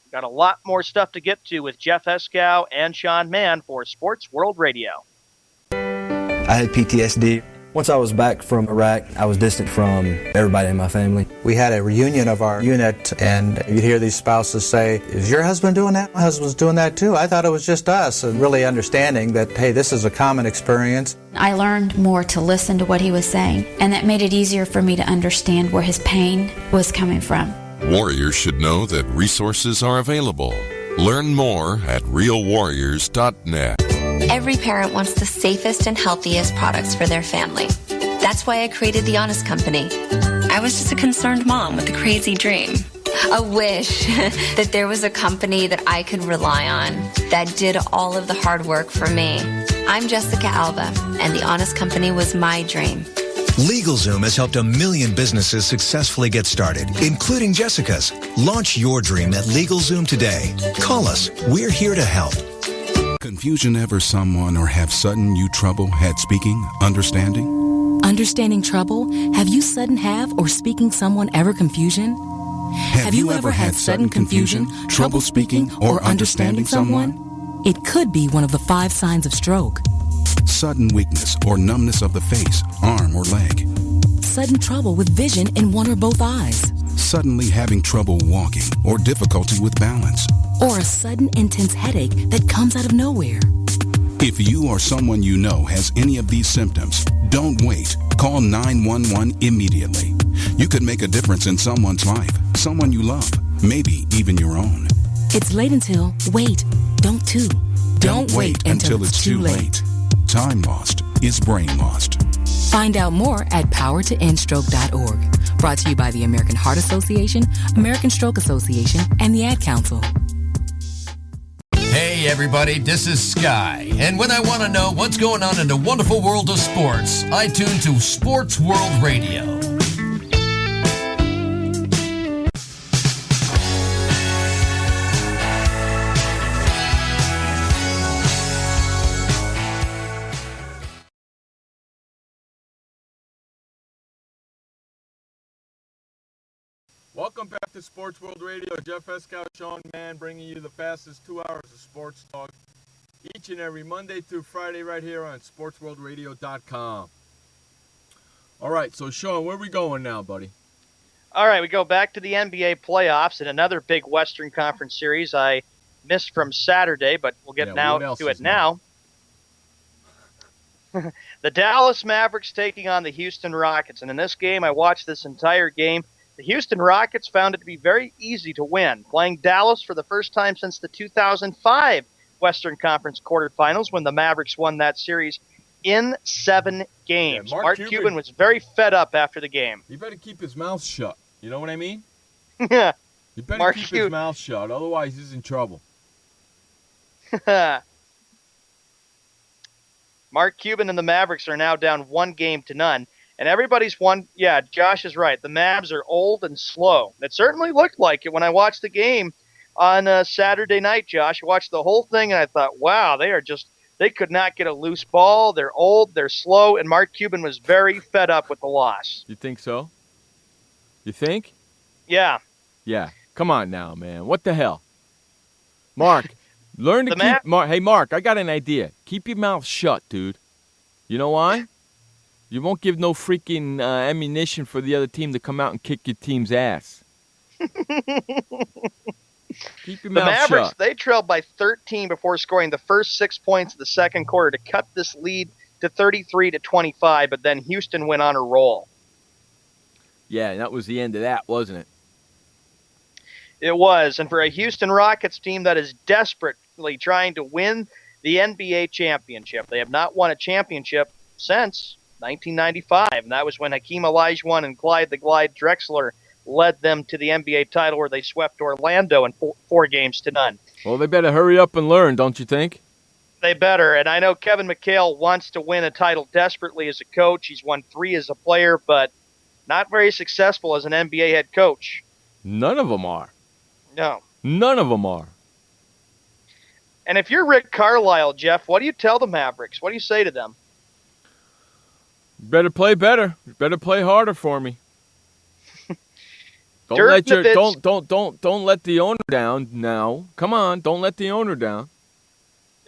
we've got a lot more stuff to get to with Jeff Eskow and Sean Mann for Sports World Radio. I had PTSD. Once I was back from Iraq, I was distant from everybody in my family. We had a reunion of our unit, and you'd hear these spouses say, "Is your husband doing that? My husband's doing that too. I thought it was just us." And really understanding that, hey, this is a common experience. I learned more to listen to what he was saying, and that made it easier for me to understand where his pain was coming from. Warriors should know that resources are available. Learn more at realwarriors.net. Every parent wants the safest and healthiest products for their family. That's why I created The Honest Company. I was just a concerned mom with a crazy dream. A wish that there was a company that I could rely on that did all of the hard work for me. I'm Jessica Alba, and The Honest Company was my dream. LegalZoom has helped 1 million businesses successfully get started, including Jessica's. Launch your dream at LegalZoom today. Call us. We're here to help. Confusion ever someone or have sudden you trouble had speaking, understanding? Understanding trouble? Have you sudden have or speaking someone ever confusion? Have you ever had sudden confusion, trouble speaking, or understanding someone? It could be one of the 5 signs of stroke. Sudden weakness or numbness of the face, arm, or leg. Sudden trouble with vision in one or both eyes. Suddenly having trouble walking or difficulty with balance. Or a sudden intense headache that comes out of nowhere. If you or someone you know has any of these symptoms, don't wait. Call 911 immediately. You could make a difference in someone's life, someone you love, maybe even your own. It's late until, wait, don't Don't wait until it's too late. Time lost is brain lost. Find out more at powertoendstroke.org. Brought to you by the American Heart Association, American Stroke Association, and the Ad Council. Hey everybody, this is Sky. And when I want to know what's going on in the wonderful world of sports, I tune to Sports World Radio. Welcome back to Sports World Radio. Jeff Escow, Sean Mann, bringing you the fastest 2 hours of sports talk each and every Monday through Friday right here on SportsWorldRadio.com. All right, so Sean, where are we going now, buddy? All right, we go back to the NBA playoffs in another big Western Conference series I missed from Saturday, but we'll get to it now. The Dallas Mavericks taking on the Houston Rockets, and in this game, I watched this entire game. The Houston Rockets found it to be very easy to win, playing Dallas for the first time since the 2005 Western Conference quarterfinals when the Mavericks won that series in 7 games. Yeah, Mark Cuban was very fed up after the game. He better keep his mouth shut. You know what I mean? Yeah. You better keep his mouth shut, otherwise he's in trouble. Mark Cuban and the Mavericks are now down 1-0. And everybody's won. Yeah, Josh is right. The Mavs are old and slow. It certainly looked like it when I watched the game on Saturday night, Josh. I watched the whole thing, and I thought, wow, they could not get a loose ball. They're old, they're slow, and Mark Cuban was very fed up with the loss. You think so? You think? Yeah. Yeah. Come on now, man. What the hell? Mark, learn to keep... Hey, Mark, I got an idea. Keep your mouth shut, dude. You know why? You won't give no freaking ammunition for the other team to come out and kick your team's ass. Keep your mouth shut. The Mavericks, they trailed by 13 before scoring the first 6 points of the second quarter to cut this lead to 33-25, but then Houston went on a roll. Yeah, and that was the end of that, wasn't it? It was, and for a Houston Rockets team that is desperately trying to win the NBA championship. They have not won a championship since 1995, and that was when Hakeem Olajuwon and Clyde the Glide Drexler led them to the NBA title where they swept Orlando in 4-0. Well, they better hurry up and learn, don't you think? They better, and I know Kevin McHale wants to win a title desperately as a coach. He's won 3 as a player, but not very successful as an NBA head coach. None of them are. No. None of them are. And if you're Rick Carlisle, Jeff, what do you tell the Mavericks? What do you say to them? Better play better. Better play harder for me. Don't let the owner down now. Come on, don't let the owner down.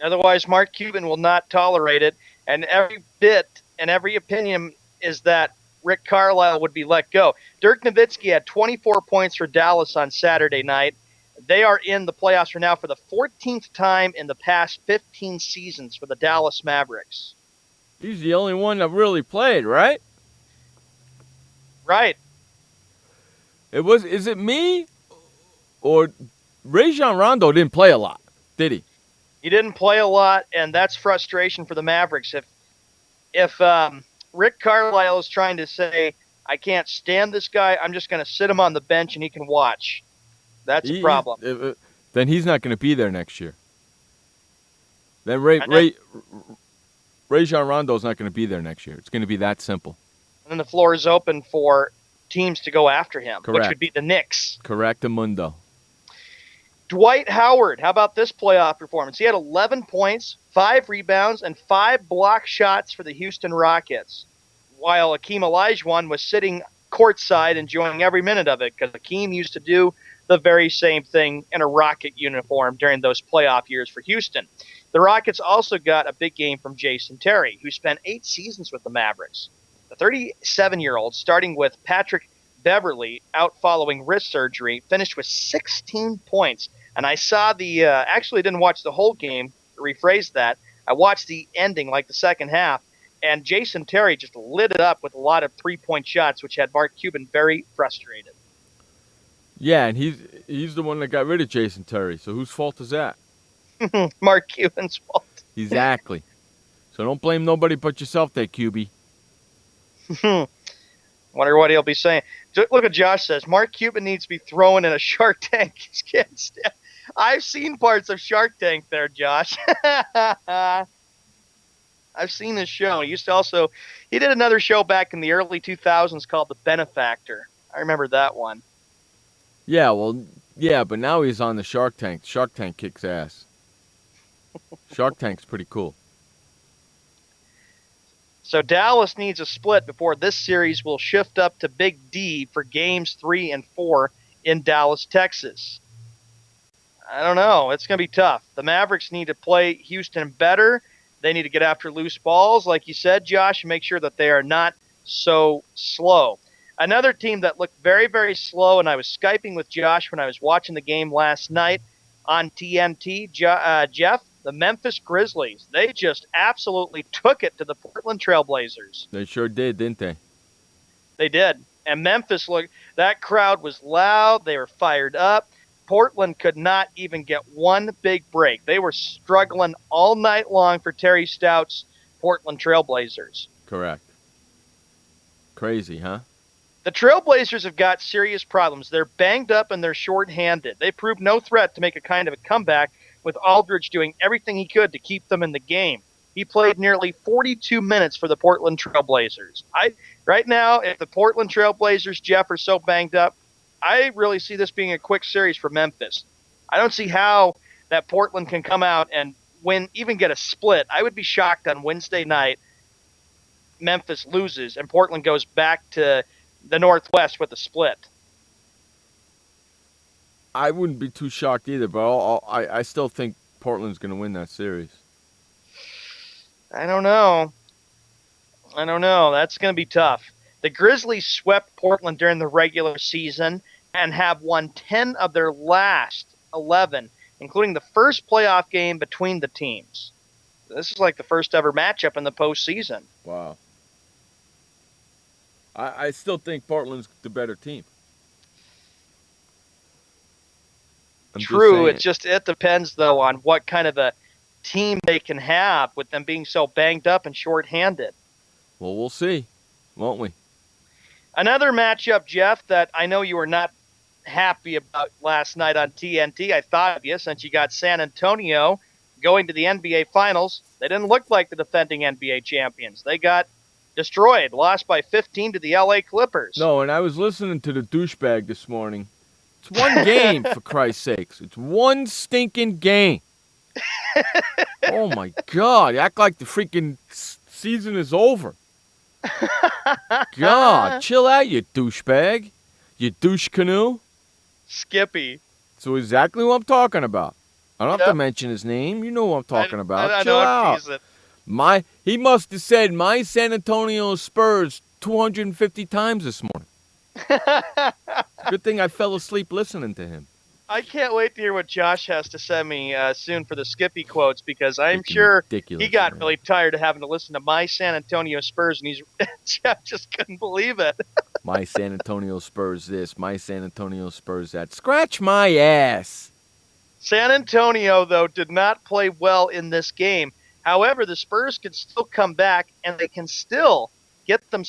Otherwise, Mark Cuban will not tolerate it. And every bit and every opinion is that Rick Carlisle would be let go. Dirk Nowitzki had 24 points for Dallas on Saturday night. They are in the playoffs for now for the 14th time in the past 15 seasons for the Dallas Mavericks. He's the only one that really played, right? Right. Is it me or Rajon Rondo didn't play a lot, did he? He didn't play a lot, and that's frustration for the Mavericks. If Rick Carlisle is trying to say, I can't stand this guy, I'm just going to sit him on the bench and he can watch. That's a problem. Then he's not going to be there next year. Then Rajon Rondo's not going to be there next year. It's going to be that simple. And then the floor is open for teams to go after him, Correct. Which would be the Knicks. Correctamundo. Dwight Howard, how about this playoff performance? He had 11 points, 5 rebounds, and 5 block shots for the Houston Rockets, while Hakeem Olajuwon was sitting courtside enjoying every minute of it because Hakeem used to do the very same thing in a Rocket uniform during those playoff years for Houston. The Rockets also got a big game from Jason Terry, who spent 8 seasons with the Mavericks. The 37-year-old, starting with Patrick Beverley out following wrist surgery, finished with 16 points. And I saw actually didn't watch the whole game, to rephrase that. I watched the ending, like the second half, and Jason Terry just lit it up with a lot of three-point shots, which had Mark Cuban very frustrated. Yeah, and he's the one that got rid of Jason Terry, so whose fault is that? Mark Cuban's fault. Exactly. So don't blame nobody but yourself there, QB. Wonder what he'll be saying. Look what Josh says. Mark Cuban needs to be thrown in a Shark Tank. I've seen parts of Shark Tank there, Josh. I've seen this show. He did another show back in the early 2000s called The Benefactor. I remember that one. Yeah, well, yeah, but now he's on the Shark Tank. Shark Tank kicks ass. Shark Tank's pretty cool. So Dallas needs a split before this series will shift up to Big D for games 3 and 4 in Dallas, Texas. I don't know. It's going to be tough. The Mavericks need to play Houston better. They need to get after loose balls, like you said, Josh, and make sure that they are not so slow. Another team that looked very, very slow, and I was Skyping with Josh when I was watching the game last night on TNT, Jeff, the Memphis Grizzlies. They just absolutely took it to the Portland Trailblazers. They sure did, didn't they? They did. And Memphis, that crowd was loud. They were fired up. Portland could not even get one big break. They were struggling all night long for Terry Stout's Portland Trailblazers. Correct. Crazy, huh? The Trailblazers have got serious problems. They're banged up and they're shorthanded. They proved no threat to make a kind of a comeback, with Aldridge doing everything he could to keep them in the game. He played nearly 42 minutes for the Portland Trailblazers. Right now, if the Portland Trailblazers, Jeff, are so banged up, I really see this being a quick series for Memphis. I don't see how that Portland can come out and win, even get a split. I would be shocked on Wednesday night Memphis loses and Portland goes back to the Northwest with a split. I wouldn't be too shocked either, but I still think Portland's going to win that series. I don't know. That's going to be tough. The Grizzlies swept Portland during the regular season and have won 10 of their last 11, including the first playoff game between the teams. This is like the first ever matchup in the postseason. Wow. I still think Portland's the better team. True. It depends, though, on what kind of a team they can have with them being so banged up and shorthanded. Well, we'll see, won't we? Another matchup, Jeff, that I know you were not happy about last night on TNT. I thought of you since you got San Antonio going to the NBA Finals. They didn't look like the defending NBA champions. They got destroyed, lost by 15 to the LA Clippers. No, and I was listening to the douchebag this morning. It's one game, for Christ's sakes. It's one stinking game. Oh, my God. You act like the freaking season is over. God, chill out, you douchebag. You douche canoe. Skippy. So exactly what I'm talking about. I don't have to mention his name. You know what I'm talking about. I Chill know out. He must have said my San Antonio Spurs 250 times this morning. Good thing I fell asleep listening to him. I can't wait to hear what Josh has to send me soon for the Skippy quotes, because I'm sure he got really tired of having to listen to my San Antonio Spurs, and Jeff just couldn't believe it. My San Antonio Spurs this, my San Antonio Spurs that. Scratch my ass. San Antonio, though, did not play well in this game. However, the Spurs can still come back, and they can still get them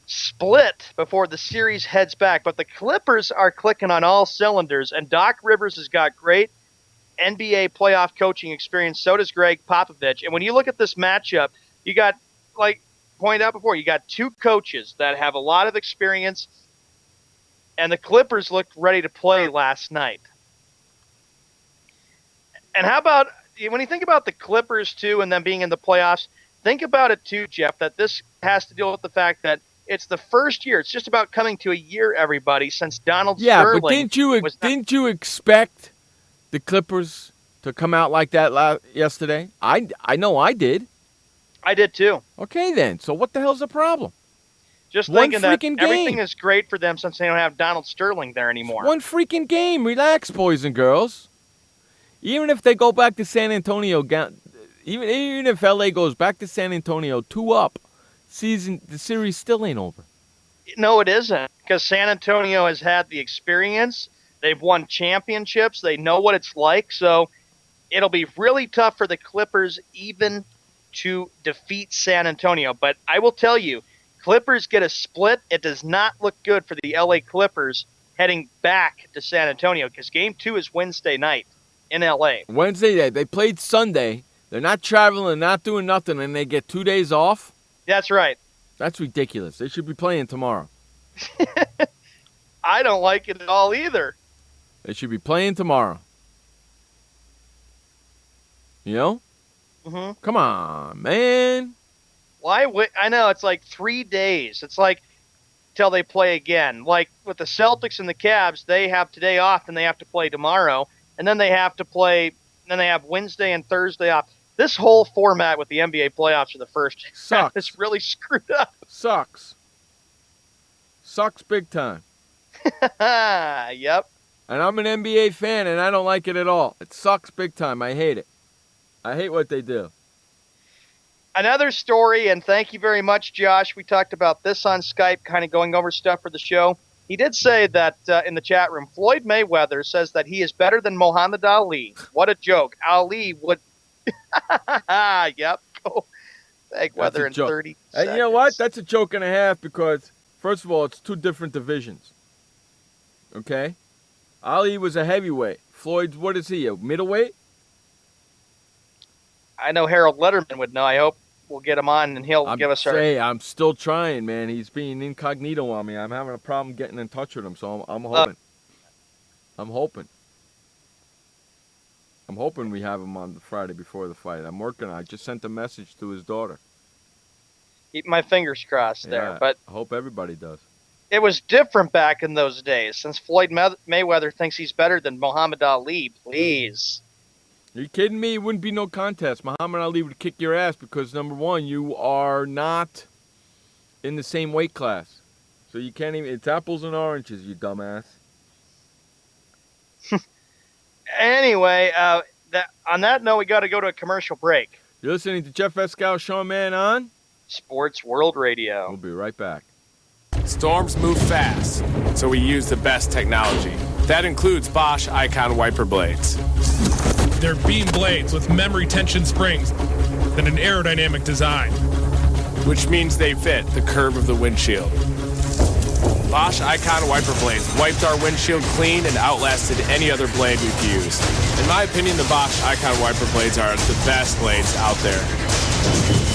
split before the series heads back. But the Clippers are clicking on all cylinders, and Doc Rivers has got great NBA playoff coaching experience. So does Greg Popovich. And when you look at this matchup, you got, like pointed out before, you got two coaches that have a lot of experience, and the Clippers looked ready to play last night. And how about, when you think about the Clippers, too, and them being in the playoffs, think about it, too, Jeff, that this has to deal with the fact that it's the first year. It's just about coming to a year, everybody, since Donald Sterling. Yeah, but didn't you expect the Clippers to come out like that yesterday? I know I did. I did, too. Okay, then. So what the hell's the problem? Just thinking that everything is great for them since they don't have Donald Sterling there anymore. One freaking game. Relax, boys and girls. Even if they go back to San Antonio, even if LA goes back to San Antonio 2-up, the series still ain't over. No, it isn't, because San Antonio has had the experience. They've won championships. They know what it's like. So it'll be really tough for the Clippers even to defeat San Antonio. But I will tell you, Clippers get a split. It does not look good for the LA Clippers heading back to San Antonio because Game 2 is Wednesday night in LA. Wednesday night. They played Sunday. They're not traveling, not doing nothing, and they get 2 days off? That's right. That's ridiculous. They should be playing tomorrow. I don't like it at all either. They should be playing tomorrow. You know? Mm-hmm. Come on, man. Why? I know, it's like 3 days. It's like till they play again. Like with the Celtics and the Cavs, they have today off and they have to play tomorrow. And then they have to play, then they have Wednesday and Thursday off. This whole format with the NBA playoffs for the first half is really screwed up. Sucks big time. Yep. And I'm an NBA fan, and I don't like it at all. It sucks big time. I hate it. I hate what they do. Another story, and thank you very much, Josh. We talked about this on Skype, kind of going over stuff for the show. He did say that in the chat room, Floyd Mayweather says that he is better than Muhammad Ali. What a joke. Ali would... Yep. Go Mayweather in 30 seconds. And you know what? That's a joke and a half because, first of all, it's two different divisions. Okay? Ali was a heavyweight. Floyd's, what is he, a middleweight? I know Harold Letterman would know. I hope we'll get him on and he'll give us our... I'm still trying, man. He's being incognito on me. I'm having a problem getting in touch with him, so I'm hoping. I'm hoping we have him on the Friday before the fight. I'm working on it. I just sent a message to his daughter. Keep my fingers crossed there. But I hope everybody does. It was different back in those days. Since Floyd Mayweather thinks he's better than Muhammad Ali, please. Are you kidding me? It wouldn't be no contest. Muhammad Ali would kick your ass because, number one, you are not in the same weight class. So you can't even... It's apples and oranges, you dumbass. Anyway, on that note, we got to go to a commercial break. You're listening to Jeff Escow, Sean Mann on Sports World Radio. We'll be right back. Storms move fast, so we use the best technology. That includes Bosch Icon wiper blades. They're beam blades with memory tension springs and an aerodynamic design, which means they fit the curve of the windshield. Bosch Icon wiper blades wiped our windshield clean and outlasted any other blade we've used. In my opinion, the Bosch Icon wiper blades are the best blades out there.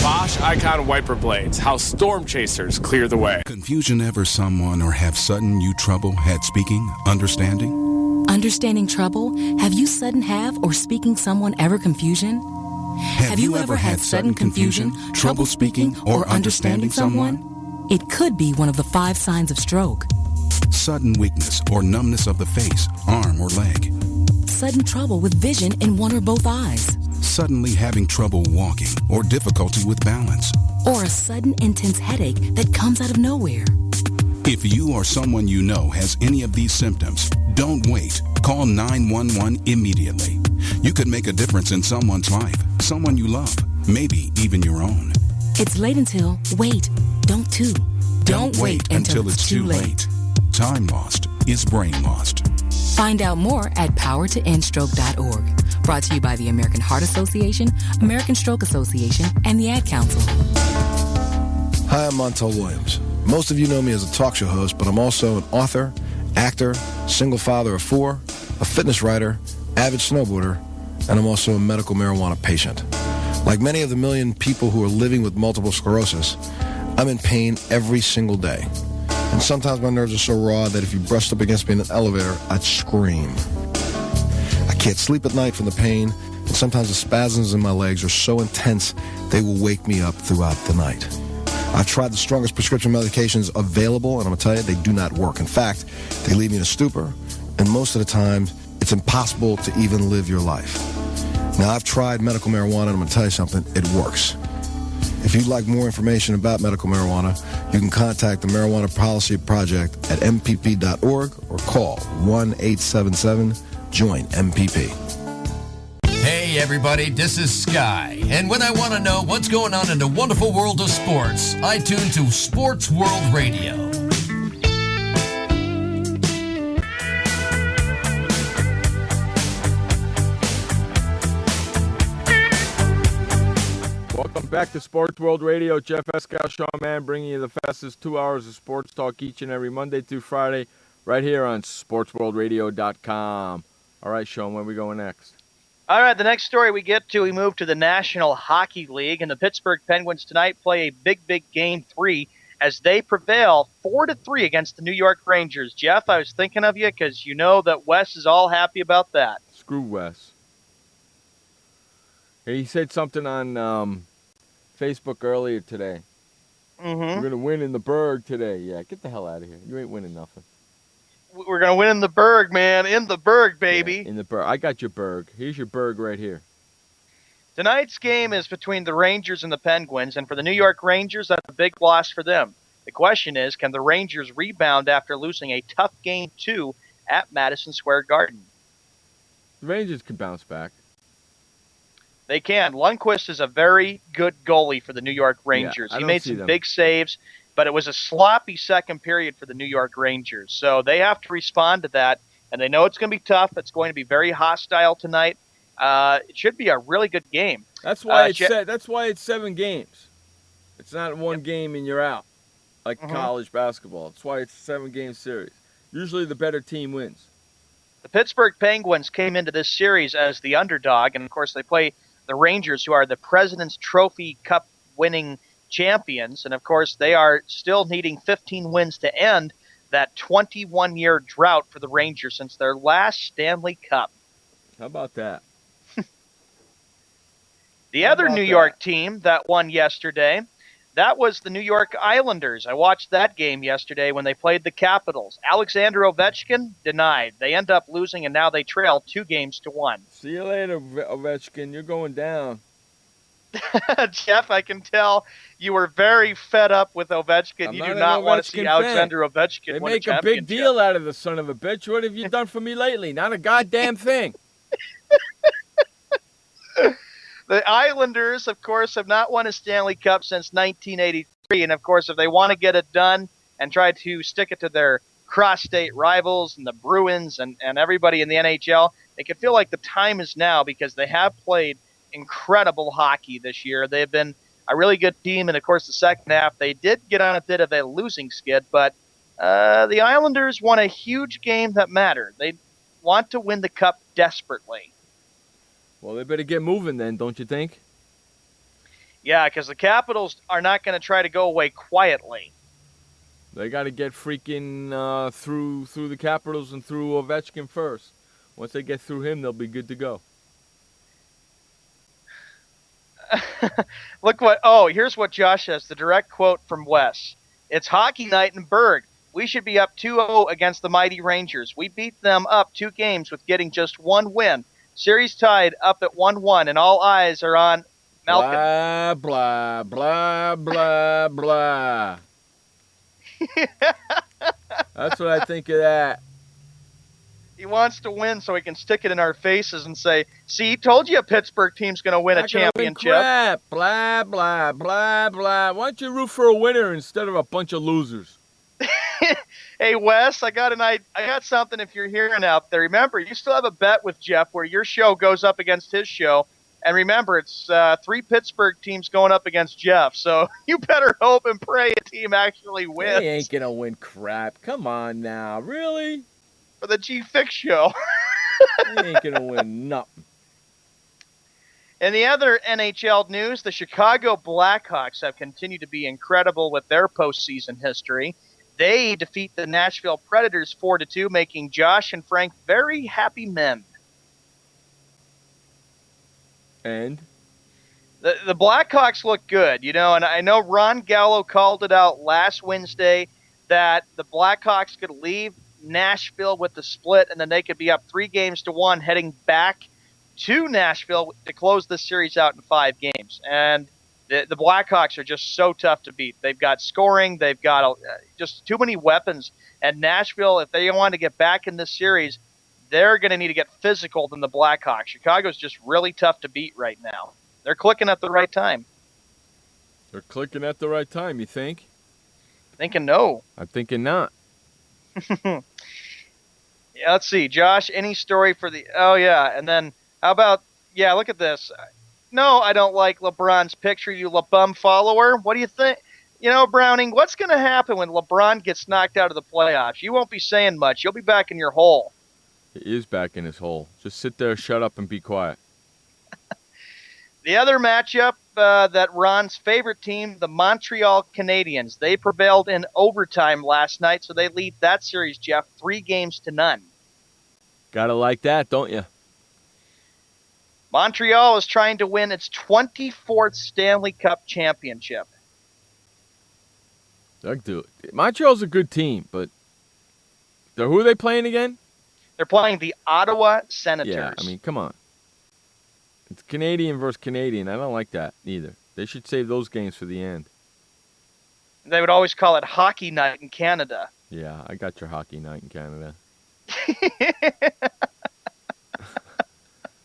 Bosch Icon wiper blades, how storm chasers clear the way. Confusion ever someone or have sudden you trouble had speaking, understanding? Understanding trouble? Have you sudden have or speaking someone ever confusion? Have you ever had sudden confusion, trouble speaking, or understanding someone? It could be one of the 5 signs of stroke. Sudden weakness or numbness of the face, arm, or leg. Sudden trouble with vision in one or both eyes. Suddenly having trouble walking or difficulty with balance. Or a sudden intense headache that comes out of nowhere. If you or someone you know has any of these symptoms, don't wait. Call 911 immediately. You could make a difference in someone's life, someone you love, maybe even your own. It's late until, wait, don't wait until it's too late. Time lost is brain lost. Find out more at powertoendstroke.org. Brought to you by the American Heart Association, American Stroke Association, and the Ad Council. Hi, I'm Montel Williams. Most of you know me as a talk show host, but I'm also an author, actor, single father of 4, a fitness writer, avid snowboarder, and I'm also a medical marijuana patient. Like many of the million people who are living with multiple sclerosis, I'm in pain every single day. And sometimes my nerves are so raw that if you brushed up against me in an elevator, I'd scream. I can't sleep at night from the pain, and sometimes the spasms in my legs are so intense they will wake me up throughout the night. I've tried the strongest prescription medications available, and I'm going to tell you, they do not work. In fact, they leave me in a stupor, and most of the time, it's impossible to even live your life. Now, I've tried medical marijuana, and I'm going to tell you something, it works. If you'd like more information about medical marijuana, you can contact the Marijuana Policy Project at mpp.org or call 1-877-JOIN-MPP. Hey everybody, this is Sky, and when I want to know what's going on in the wonderful world of sports, I tune to Sports World Radio. Welcome back to Sports World Radio. Jeff Escal, Sean Mann, bringing you the fastest 2 hours of sports talk each and every Monday through Friday right here on SportsWorldRadio.com. All right, Sean, where are we going next? All right, the next story we get to, we move to the National Hockey League, and the Pittsburgh Penguins tonight play a big Game 3 as they prevail 4-3 against the New York Rangers. Jeff, I was thinking of you because you know that Wes is all happy about that. Screw Wes. He said something on Facebook earlier today. Mm-hmm. We're going to win in the Berg today. Yeah, get the hell out of here. You ain't winning nothing. We're going to win in the Berg, man. In the Berg, baby. Yeah, in the Berg. I got your Berg. Here's your Berg right here. Tonight's game is between the Rangers and the Penguins, and for the New York Rangers, that's a big loss for them. The question is, can the Rangers rebound after losing a tough Game 2 at Madison Square Garden? The Rangers can bounce back. They can. Lundqvist is a very good goalie for the New York Rangers. Yeah, he made some big saves, but it was a sloppy second period for the New York Rangers. So they have to respond to that, and they know it's going to be tough. It's going to be very hostile tonight. It should be a really good game. That's why that's why it's 7 games. It's not one game and you're out, like college basketball. That's why it's a 7-game series. Usually the better team wins. The Pittsburgh Penguins came into this series as the underdog, and of course they play the Rangers, who are the President's Trophy Cup winning champions. And of course they are still needing 15 wins to end that 21-year drought for the Rangers since their last Stanley Cup. How about that? The other New York team that won yesterday, that was the New York Islanders. I watched that game yesterday when they played the Capitals. Alexander Ovechkin denied. They end up losing, and now they trail 2-1. See you later, Ovechkin. You're going down. Jeff, I can tell you were very fed up with Ovechkin. You do not want to see Alexander Ovechkin win a championship. They make a big deal out of the son of a bitch. What have you done for me lately? Not a goddamn thing. The Islanders, of course, have not won a Stanley Cup since 1983. And, of course, if they want to get it done and try to stick it to their cross-state rivals and the Bruins and everybody in the NHL, they can feel like the time is now because they have played incredible hockey this year. They've been a really good team. And, of course, the second half, they did get on a bit of a losing skid. But the Islanders won a huge game that mattered. They want to win the Cup desperately. Well, they better get moving then, don't you think? Yeah, because the Capitals are not going to try to go away quietly. They got to get freaking through the Capitals and through Ovechkin first. Once they get through him, they'll be good to go. Here's what Josh says, the direct quote from Wes. It's hockey night in Berg. We should be up 2-0 against the mighty Rangers. We beat them up 2 games with getting just 1 win. Series tied up at 1-1, and all eyes are on Malkin. Blah, blah, blah, blah, blah. That's what I think of that. He wants to win so he can stick it in our faces and say, see, he told you a Pittsburgh team's going to win a championship. Crap. Blah, blah, blah, blah. Why don't you root for a winner instead of a bunch of losers? Hey, Wes, I got something if you're hearing out there. Remember, you still have a bet with Jeff where your show goes up against his show. And remember, it's 3 Pittsburgh teams going up against Jeff. So you better hope and pray a team actually wins. They ain't going to win crap. Come on now. Really? For the G-Fix show. They ain't going to win nothing. In the other NHL news, the Chicago Blackhawks have continued to be incredible with their postseason history. They defeat the Nashville Predators 4-2, making Josh and Frank very happy men. And? The Blackhawks look good, and I know Ron Gallo called it out last Wednesday that the Blackhawks could leave Nashville with the split, and then they could be up 3-1 heading back to Nashville to close this series out in 5 games. And the Blackhawks are just so tough to beat. They've got scoring. They've got just too many weapons. And Nashville, if they want to get back in this series, they're going to need to get physical than the Blackhawks. Chicago's just really tough to beat right now. They're clicking at the right time. They're clicking at the right time, you think? Thinking no. I'm thinking not. Yeah, let's see. Josh, any story for the... Oh, yeah. And then how about... Yeah, look at this. No, I don't like LeBron's picture, you LeBum follower. What do you think? You know, Browning, what's going to happen when LeBron gets knocked out of the playoffs? You won't be saying much. You'll be back in your hole. He is back in his hole. Just sit there, shut up, and be quiet. The other matchup, that Ron's favorite team, the Montreal Canadiens. They prevailed in overtime last night, so they lead that series, Jeff, 3-0. Gotta like that, don't you? Montreal is trying to win its 24th Stanley Cup championship. They'll do it. Montreal's a good team, but who are they playing again? They're playing the Ottawa Senators. Yeah, I mean, come on. It's Canadian versus Canadian. I don't like that either. They should save those games for the end. They would always call it hockey night in Canada. Yeah, I got your hockey night in Canada.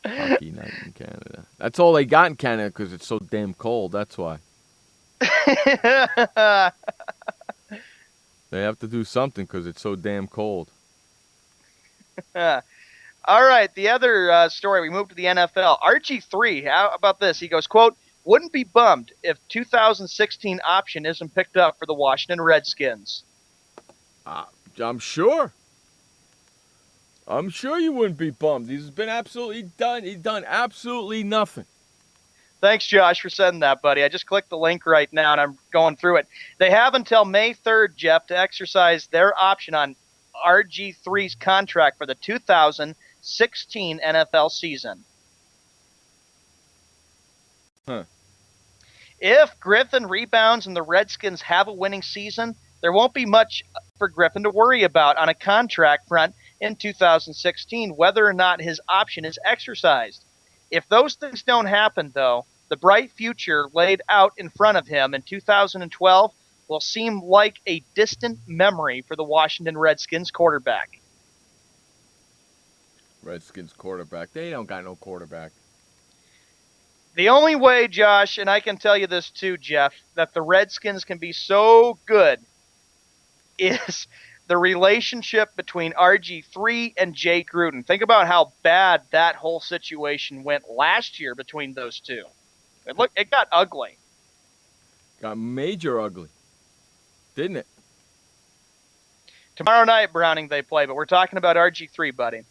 Hockey night in Canada. That's all they got in Canada because it's so damn cold. That's why. They have to do something because it's so damn cold. All right, the other story, we moved to the NFL. RG3, how about this? He goes, quote, wouldn't be bummed if 2016 option isn't picked up for the Washington Redskins. I'm sure. I'm sure you wouldn't be bummed. He's been absolutely done. He's done absolutely nothing. Thanks, Josh, for sending that, buddy. I just clicked the link right now, and I'm going through it. They have until May 3rd, Jeff, to exercise their option on RG3's contract for the 2016 NFL season. Huh. If Griffin rebounds and the Redskins have a winning season, there won't be much for Griffin to worry about on a contract front in 2016, whether or not his option is exercised. If those things don't happen, though, the bright future laid out in front of him in 2012 will seem like a distant memory for the Washington Redskins quarterback. Redskins quarterback. They don't got no quarterback. The only way, Josh, and I can tell you this too, Jeff, that the Redskins can be so good is the relationship between RG3 and Jay Gruden. Think about how bad that whole situation went last year between those two. It got ugly. Got major ugly. Didn't it? Tomorrow night, Browning, they play, but we're talking about RG3, buddy.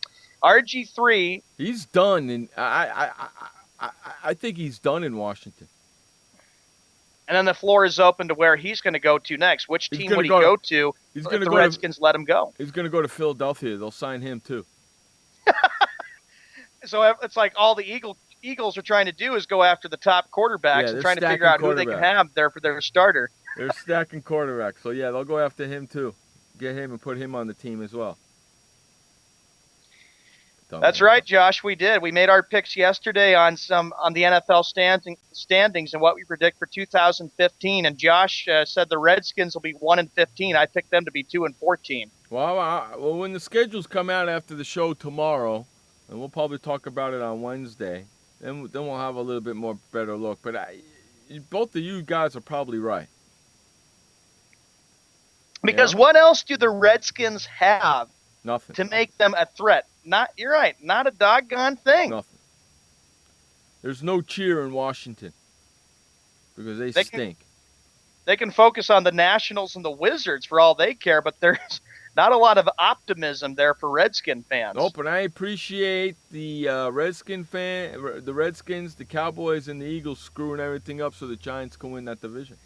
RG3... He's done, and I think he's done in Washington. And then the floor is open to where he's going to go to next. Which team would he go to if the Redskins let him go? He's going to go to Philadelphia. They'll sign him, too. So it's like all the Eagles are trying to do is go after the top quarterbacks and trying to figure out who they can have there for their starter. They're stacking quarterbacks. So, yeah, they'll go after him, too. Get him and put him on the team as well. That's right, Josh. We did. We made our picks yesterday on the NFL standings and what we predict for 2015. And Josh said the Redskins will be 1-15. I picked them to be 2-14. Well, when the schedules come out after the show tomorrow, and we'll probably talk about it on Wednesday, then we'll have a little bit more better look. But both of you guys are probably right. Because what else do the Redskins have? Nothing. To make them a threat? You're right. Not a doggone thing. Nothing. There's no cheer in Washington because they stink. They can focus on the Nationals and the Wizards for all they care, but there's not a lot of optimism there for Redskin fans. Nope, and I appreciate the Redskins, the Cowboys, and the Eagles screwing everything up so the Giants can win that division.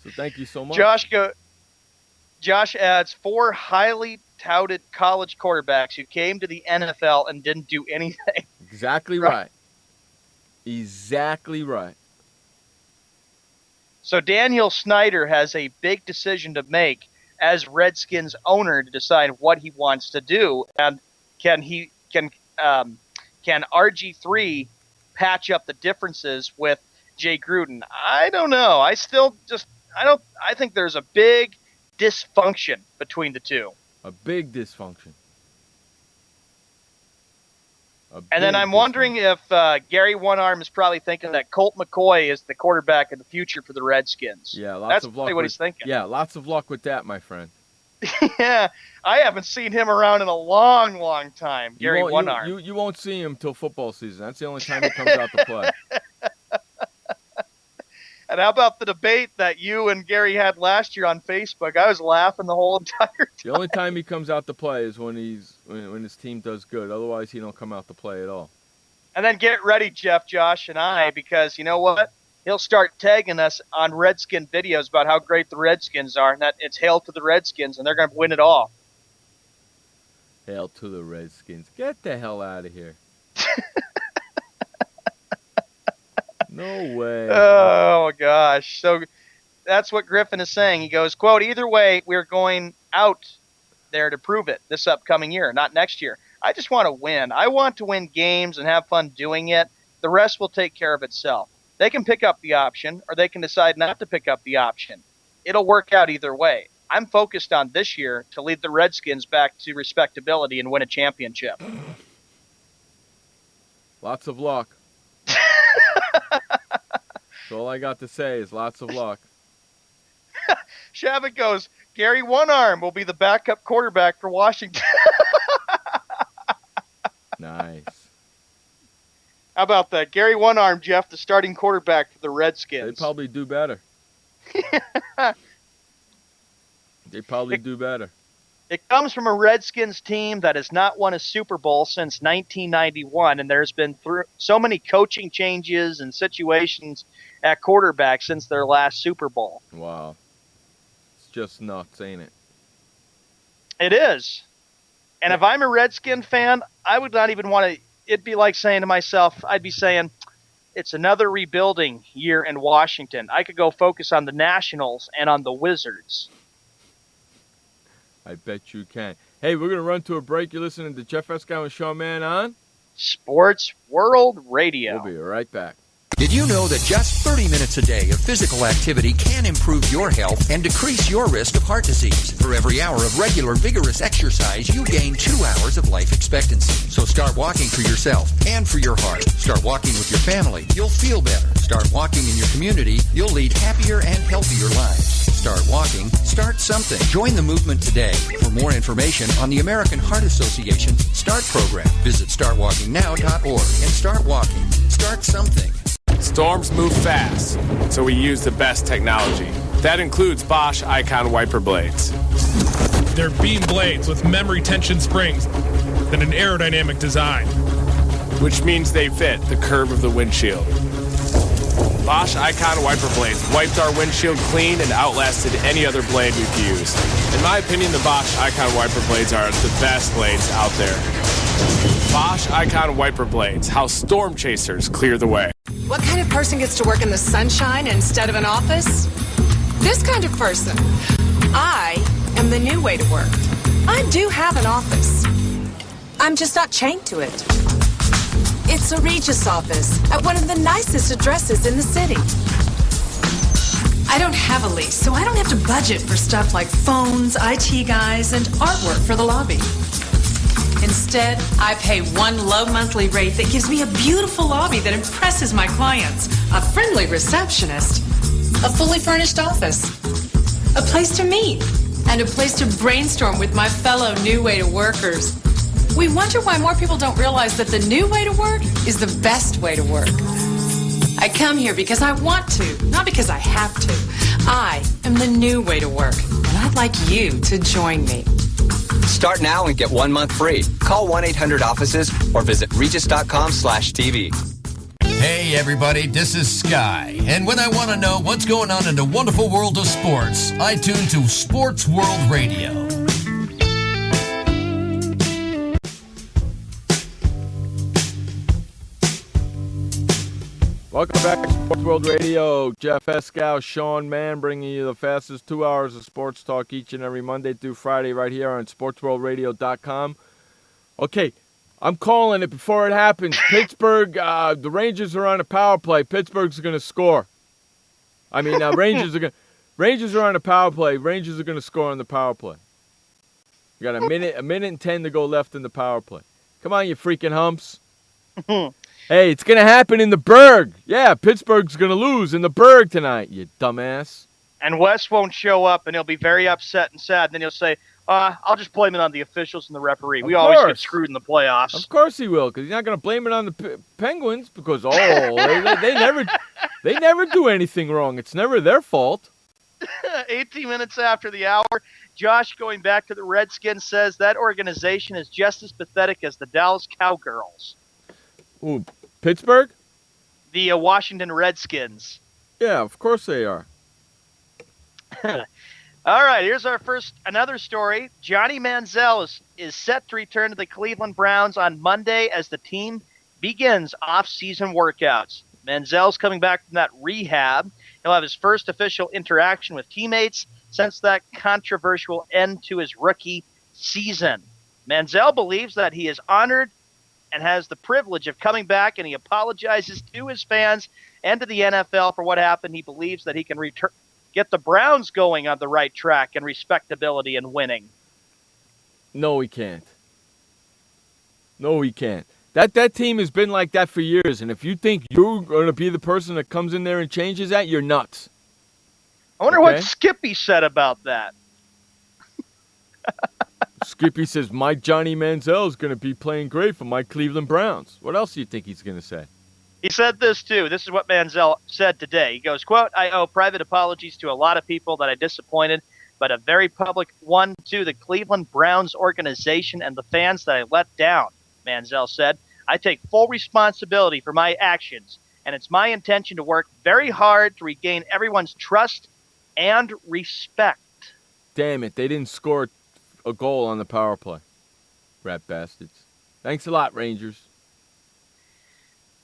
So thank you so much. Josh adds 4 highly touted college quarterbacks who came to the NFL and didn't do anything. Exactly right. Exactly right. So Daniel Snyder has a big decision to make as Redskins owner to decide what he wants to do, and can RG3 patch up the differences with Jay Gruden? I don't know. I think there's a big dysfunction between the two. A big dysfunction. And then I'm wondering if Gary One Arm is probably thinking that Colt McCoy is the quarterback of the future for the Redskins. Yeah, that's probably what he's thinking. Yeah, lots of luck with that, my friend. Yeah, I haven't seen him around in a long, long time. Gary One Arm. You won't see him till football season. That's the only time he comes out to play. And how about the debate that you and Gary had last year on Facebook? I was laughing the whole entire time. The only time he comes out to play is when his team does good. Otherwise, he don't come out to play at all. And then get ready, Jeff, Josh, and I, because you know what? He'll start tagging us on Redskin videos about how great the Redskins are, and that it's hail to the Redskins, and they're going to win it all. Hail to the Redskins. Get the hell out of here. No way. Oh, gosh. So that's what Griffin is saying. He goes, quote, either way, we're going out there to prove it this upcoming year, not next year. I just want to win. I want to win games and have fun doing it. The rest will take care of itself. They can pick up the option, or they can decide not to pick up the option. It'll work out either way. I'm focused on this year to lead the Redskins back to respectability and win a championship. Lots of luck. That's all I got to say is lots of luck. Shavit goes, Gary One Arm will be the backup quarterback for Washington. Nice. How about that? Gary One Arm, Jeff, the starting quarterback for the Redskins. They probably do better. Do better. It comes from a Redskins team that has not won a Super Bowl since 1991, and there's been so many coaching changes and situations at quarterback since their last Super Bowl. Wow. It's just nuts, ain't it? It is. And if I'm a Redskin fan, I would not even want to – it'd be like saying to myself, I'd be saying, it's another rebuilding year in Washington. I could go focus on the Nationals and on the Wizards. I bet you can. Hey, we're going to run to a break. You're listening to Jeff Escow and Sean Mann on Sports World Radio. We'll be right back. Did you know that just 30 minutes a day of physical activity can improve your health and decrease your risk of heart disease? For every hour of regular, vigorous exercise, you gain 2 hours of life expectancy. So start walking for yourself and for your heart. Start walking with your family. You'll feel better. Start walking in your community. You'll lead happier and healthier lives. Start walking. Start something. Join the movement today. For more information on the American Heart Association START program, visit startwalkingnow.org and start walking. Start something. Storms move fast, so we use the best technology. That includes Bosch Icon wiper blades. They're beam blades with memory tension springs and an aerodynamic design, which means they fit the curve of the windshield. Bosch Icon wiper blades wiped our windshield clean and outlasted any other blade we've used. In my opinion, the Bosch Icon wiper blades are the best blades out there. Bosch Icon wiper blades, how storm chasers clear the way. What kind of person gets to work in the sunshine instead of an office? This kind of person. I am the new way to work. I do have an office. I'm just not chained to it. It's a Regis office at one of the nicest addresses in the city. I don't have a lease, so I don't have to budget for stuff like phones, IT guys, and artwork for the lobby. Instead, I pay one low monthly rate that gives me a beautiful lobby that impresses my clients, a friendly receptionist, a fully furnished office, a place to meet, and a place to brainstorm with my fellow new way to workers. We wonder why more people don't realize that the new way to work is the best way to work. I come here because I want to, not because I have to. I am the new way to work, and I'd like you to join me. Start now and get 1 month free. Call 1-800-OFFICES or visit regis.com/TV. Hey everybody, this is Sky. And when I want to know what's going on in the wonderful world of sports, I tune to Sports World Radio. Welcome back to Sports World Radio. Jeff Escow, Sean Mann, bringing you the fastest 2 hours of sports talk each and every Monday through Friday right here on SportsWorldRadio.com. Okay, I'm calling it before it happens. Pittsburgh, the Rangers are on a power play. Pittsburgh's going to score. I mean, Rangers are on a power play. Rangers are going to score on the power play. We got a minute and 10 to go left in the power play. Come on, you freaking humps. Hey, it's going to happen in the Berg. Yeah, Pittsburgh's going to lose in the Berg tonight, you dumbass. And Wes won't show up, and he'll be very upset and sad. And then he'll say, I'll just blame it on the officials and the referee. We always get screwed in the playoffs. Of course he will, because he's not going to blame it on the Penguins because they never do anything wrong. It's never their fault. 18 minutes after the hour, Josh, going back to the Redskins, says that organization is just as pathetic as the Dallas Cowgirls. Ooh, Pittsburgh? The Washington Redskins. Yeah, of course they are. All right, here's another story. Johnny Manziel is set to return to the Cleveland Browns on Monday as the team begins off-season workouts. Manziel's coming back from that rehab. He'll have his first official interaction with teammates since that controversial end to his rookie season. Manziel believes that he is honored and has the privilege of coming back, and he apologizes to his fans and to the NFL for what happened. He believes that he can get the Browns going on the right track and respectability and winning. No, he can't. No, he can't. That team has been like that for years, and if you think you're going to be the person that comes in there and changes that, you're nuts. I wonder what Skippy said about that. Skippy says, my Johnny Manziel is going to be playing great for my Cleveland Browns. What else do you think he's going to say? He said this, too. This is what Manziel said today. He goes, quote, I owe private apologies to a lot of people that I disappointed, but a very public one to the Cleveland Browns organization and the fans that I let down, Manziel said. I take full responsibility for my actions, and it's my intention to work very hard to regain everyone's trust and respect. Damn it, they didn't score a goal on the power play. Rat bastards. Thanks a lot, Rangers.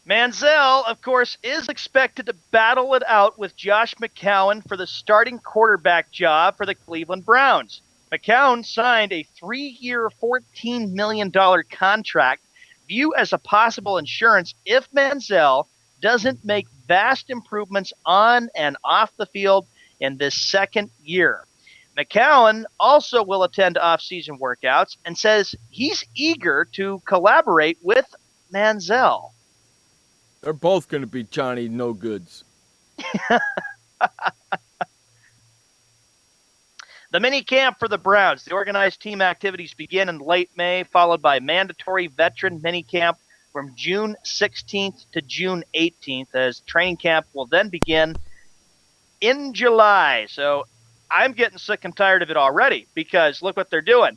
Manziel, of course, is expected to battle it out with Josh McCown for the starting quarterback job for the Cleveland Browns. McCown signed a 3-year, $14 million contract, viewed as a possible insurance if Manziel doesn't make vast improvements on and off the field in this second year. McCown also will attend off-season workouts and says he's eager to collaborate with Manziel. They're both going to be Johnny no-goods. The mini camp for the Browns. The organized team activities begin in late May, followed by mandatory veteran mini camp from June 16th to June 18th, as training camp will then begin in July. So I'm getting sick and tired of it already because look what they're doing.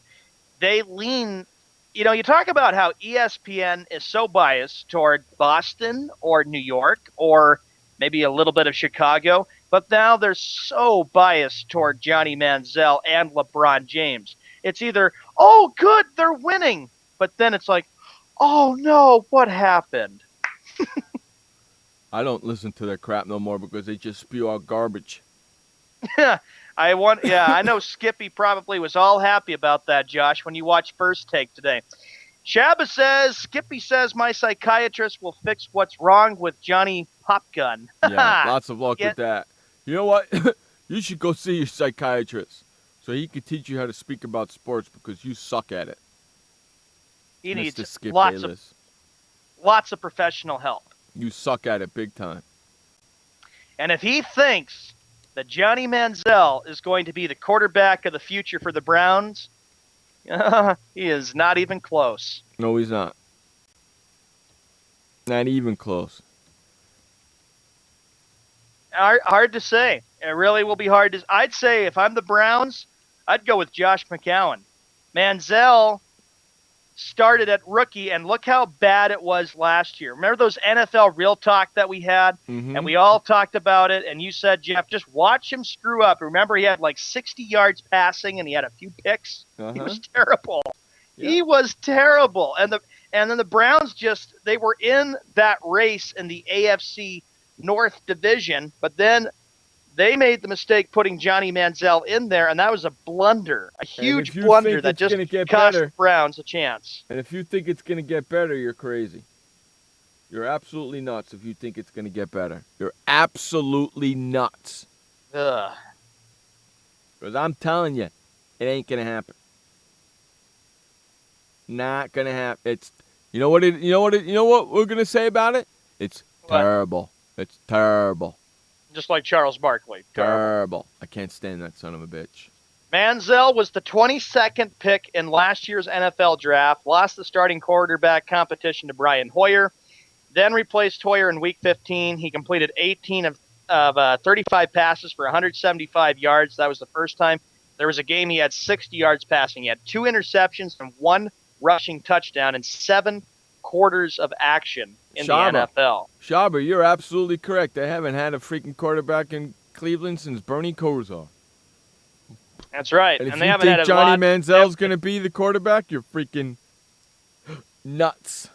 They lean, you talk about how ESPN is so biased toward Boston or New York or maybe a little bit of Chicago, but now they're so biased toward Johnny Manziel and LeBron James. It's either, oh, good, they're winning, but then it's like, oh, no, what happened? I don't listen to their crap no more because they just spew out garbage. I know Skippy probably was all happy about that, Josh, when you watched First Take today. Skippy says my psychiatrist will fix what's wrong with Johnny Popgun. Yeah, lots of luck with that. You know what? You should go see your psychiatrist so he can teach you how to speak about sports because you suck at it. He needs Skip lots of professional help. You suck at it big time. And if he thinks that Johnny Manziel is going to be the quarterback of the future for the Browns, he is not even close. No, he's not. Not even close. Hard to say. It really will be hard to. I'd say if I'm the Browns, I'd go with Josh McCown. Manziel started at rookie, and look how bad it was last year. Remember those NFL Real Talk that we had? Mm-hmm. And we all talked about it, and you said, Jeff, just watch him screw up. Remember he had like 60 yards passing, and he had a few picks? Uh-huh. He was terrible. Yeah. He was terrible. And then the Browns they were in that race in the AFC North Division, but then they made the mistake putting Johnny Manziel in there, and that was a blunder, a huge blunder that just cost the Browns a chance. And if you think it's going to get better, you're crazy. You're absolutely nuts if you think it's going to get better. You're absolutely nuts. Ugh. Because I'm telling you, it ain't going to happen. Not going to happen. It's you know what we're going to say about it? It's terrible. It's terrible. Just like Charles Barkley. Terrible. I can't stand that son of a bitch. Manziel was the 22nd pick in last year's NFL draft, lost the starting quarterback competition to Brian Hoyer, then replaced Hoyer in Week 15. He completed 18 of 35 passes for 175 yards. That was the first time. There was a game he had 60 yards passing. He had 2 interceptions and 1 rushing touchdown in 7 quarters of action in the NFL. Schaber, you're absolutely correct. They haven't had a freaking quarterback in Cleveland since Bernie Kosar. That's right. And if they you haven't think had Johnny Manziel's going to be the quarterback, you're freaking nuts.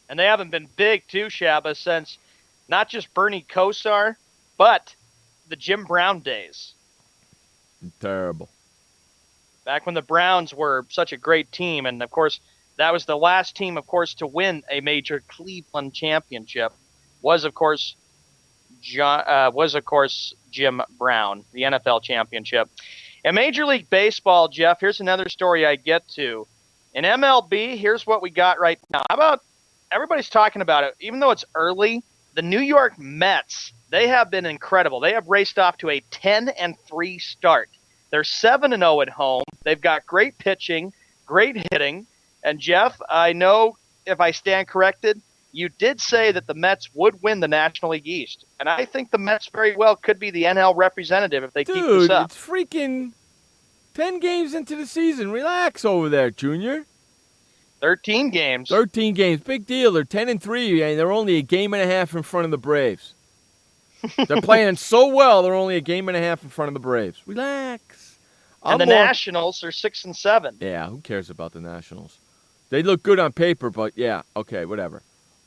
And they haven't been big, too, Shabba, since not just Bernie Kosar, but the Jim Brown days. Terrible. Back when the Browns were such a great team, and, of course, that was the last team, of course, to win a major Cleveland championship, was, of course, Jim Brown, the NFL championship. In Major League Baseball, Jeff, here's another story I get to. In MLB, here's what we got right now. How about everybody's talking about it, even though it's early, the New York Mets, they have been incredible. They have raced off to a 10-3 start. They're 7-0 at home. They've got great pitching, great hitting. And, Jeff, I know if I stand corrected, you did say that the Mets would win the National League East. And I think the Mets very well could be the NL representative if they keep this up. Dude, it's freaking 10 games into the season. Relax over there, Junior. 13 games. 13 games. Big deal. They're 10-3, and they're only a game and a half in front of the Braves. They're playing so well, they're only a game and a half in front of the Braves. Relax. And the Nationals are 6-7. Yeah, who cares about the Nationals? They look good on paper, but yeah, okay, whatever.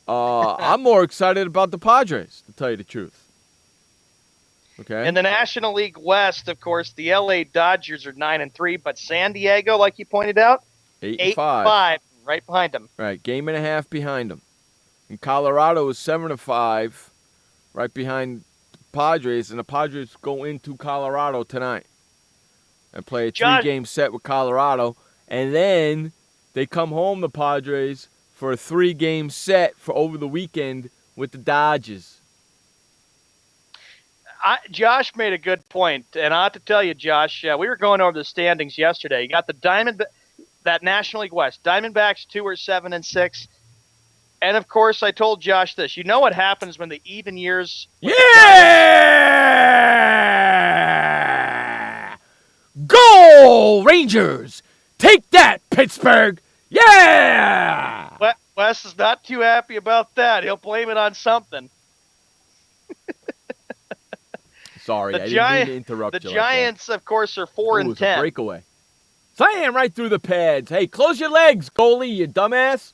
I'm more excited about the Padres, to tell you the truth. Okay. In the National League West, of course, the LA Dodgers are 9-3, but San Diego, like you pointed out, 8-5. Right behind them. Right, game and a half behind them. And Colorado is 7-5, right behind the Padres, and the Padres go into Colorado tonight and play a 3-game set with Colorado, and then they come home, the Padres, for a 3-game set for over the weekend with the Dodgers. Josh made a good point, and I have to tell you, Josh, we were going over the standings yesterday. You got the that National League West. Diamondbacks 2 are 7-6. And, of course, I told Josh this. You know what happens when the even years... Yeah! Go, Rangers! Take that, Pittsburgh! Yeah! Wes is not too happy about that. He'll blame it on something. Sorry, I didn't mean to interrupt you. The Giants, of course, are 4-10. Breakaway. Slam right through the pads. Hey, close your legs, goalie, you dumbass.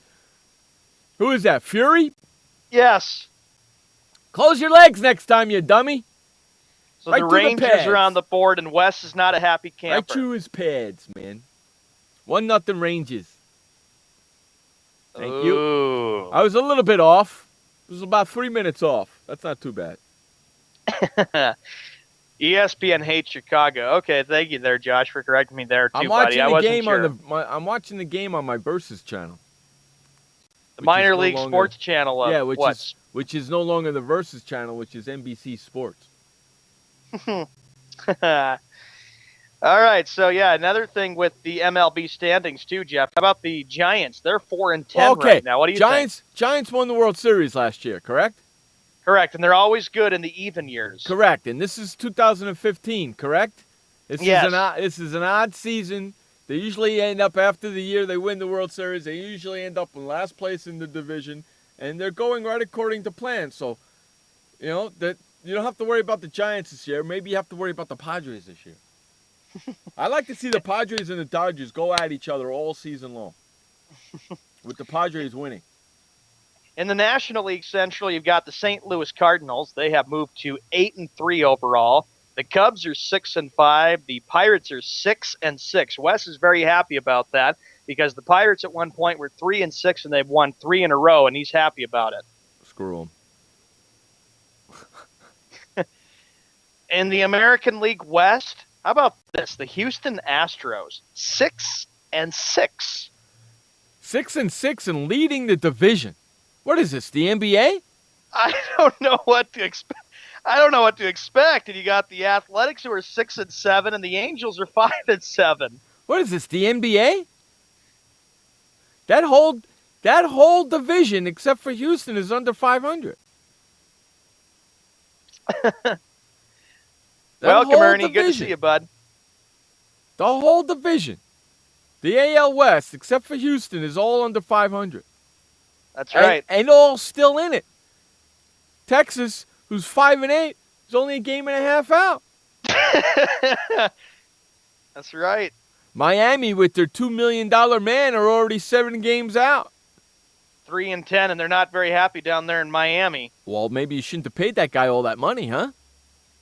Who is that, Fury? Yes. Close your legs next time, you dummy. So right the Rangers are on the board, and Wes is not a happy camper. Right through his pads, man. 1-0 Rangers. Thank you. I was a little bit off. It was about 3 minutes off. That's not too bad. ESPN hates Chicago. Okay, thank you there, Josh, for correcting me there, too, I'm watching buddy. the game I'm watching the game on my Versus channel. The minor league sports channel of which is no longer the Versus channel, which is NBC Sports. All right, so yeah, another thing with the MLB standings too, Jeff. How about the Giants? They're 4-10 right now. What do you think? Giants won the World Series last year, correct? Correct, and they're always good in the even years. Correct, and this is 2015, correct? This is an odd season. They usually end up after the year they win the World Series. They usually end up in last place in the division, and they're going right according to plan. So, you know that you don't have to worry about the Giants this year. Maybe you have to worry about the Padres this year. I like to see the Padres and the Dodgers go at each other all season long, with the Padres winning. In the National League Central, you've got the St. Louis Cardinals. They have moved to 8-3 overall. The Cubs are 6-5. The Pirates are 6-6. Wes is very happy about that because the Pirates at one point were 3-6 and they've won 3 in a row, and he's happy about it. Screw him. In the American League West, how about this? The Houston Astros, 6-6. 6-6 and leading the division. What is this, the NBA? I don't know what to expect. I don't know what to expect. And you got the Athletics, who are 6-7, and the Angels are 5-7. What is this, the NBA? That whole division, except for Houston, is under 500. Well, Camerny, good to see you, bud. The whole division, the AL West, except for Houston, is all under 500. That's right. And all still in it. Texas, who's 5-8, is only a game and a half out. That's right. Miami, with their $2 million man, are already 7 games out. 3-10, and they're not very happy down there in Miami. Well, maybe you shouldn't have paid that guy all that money, huh?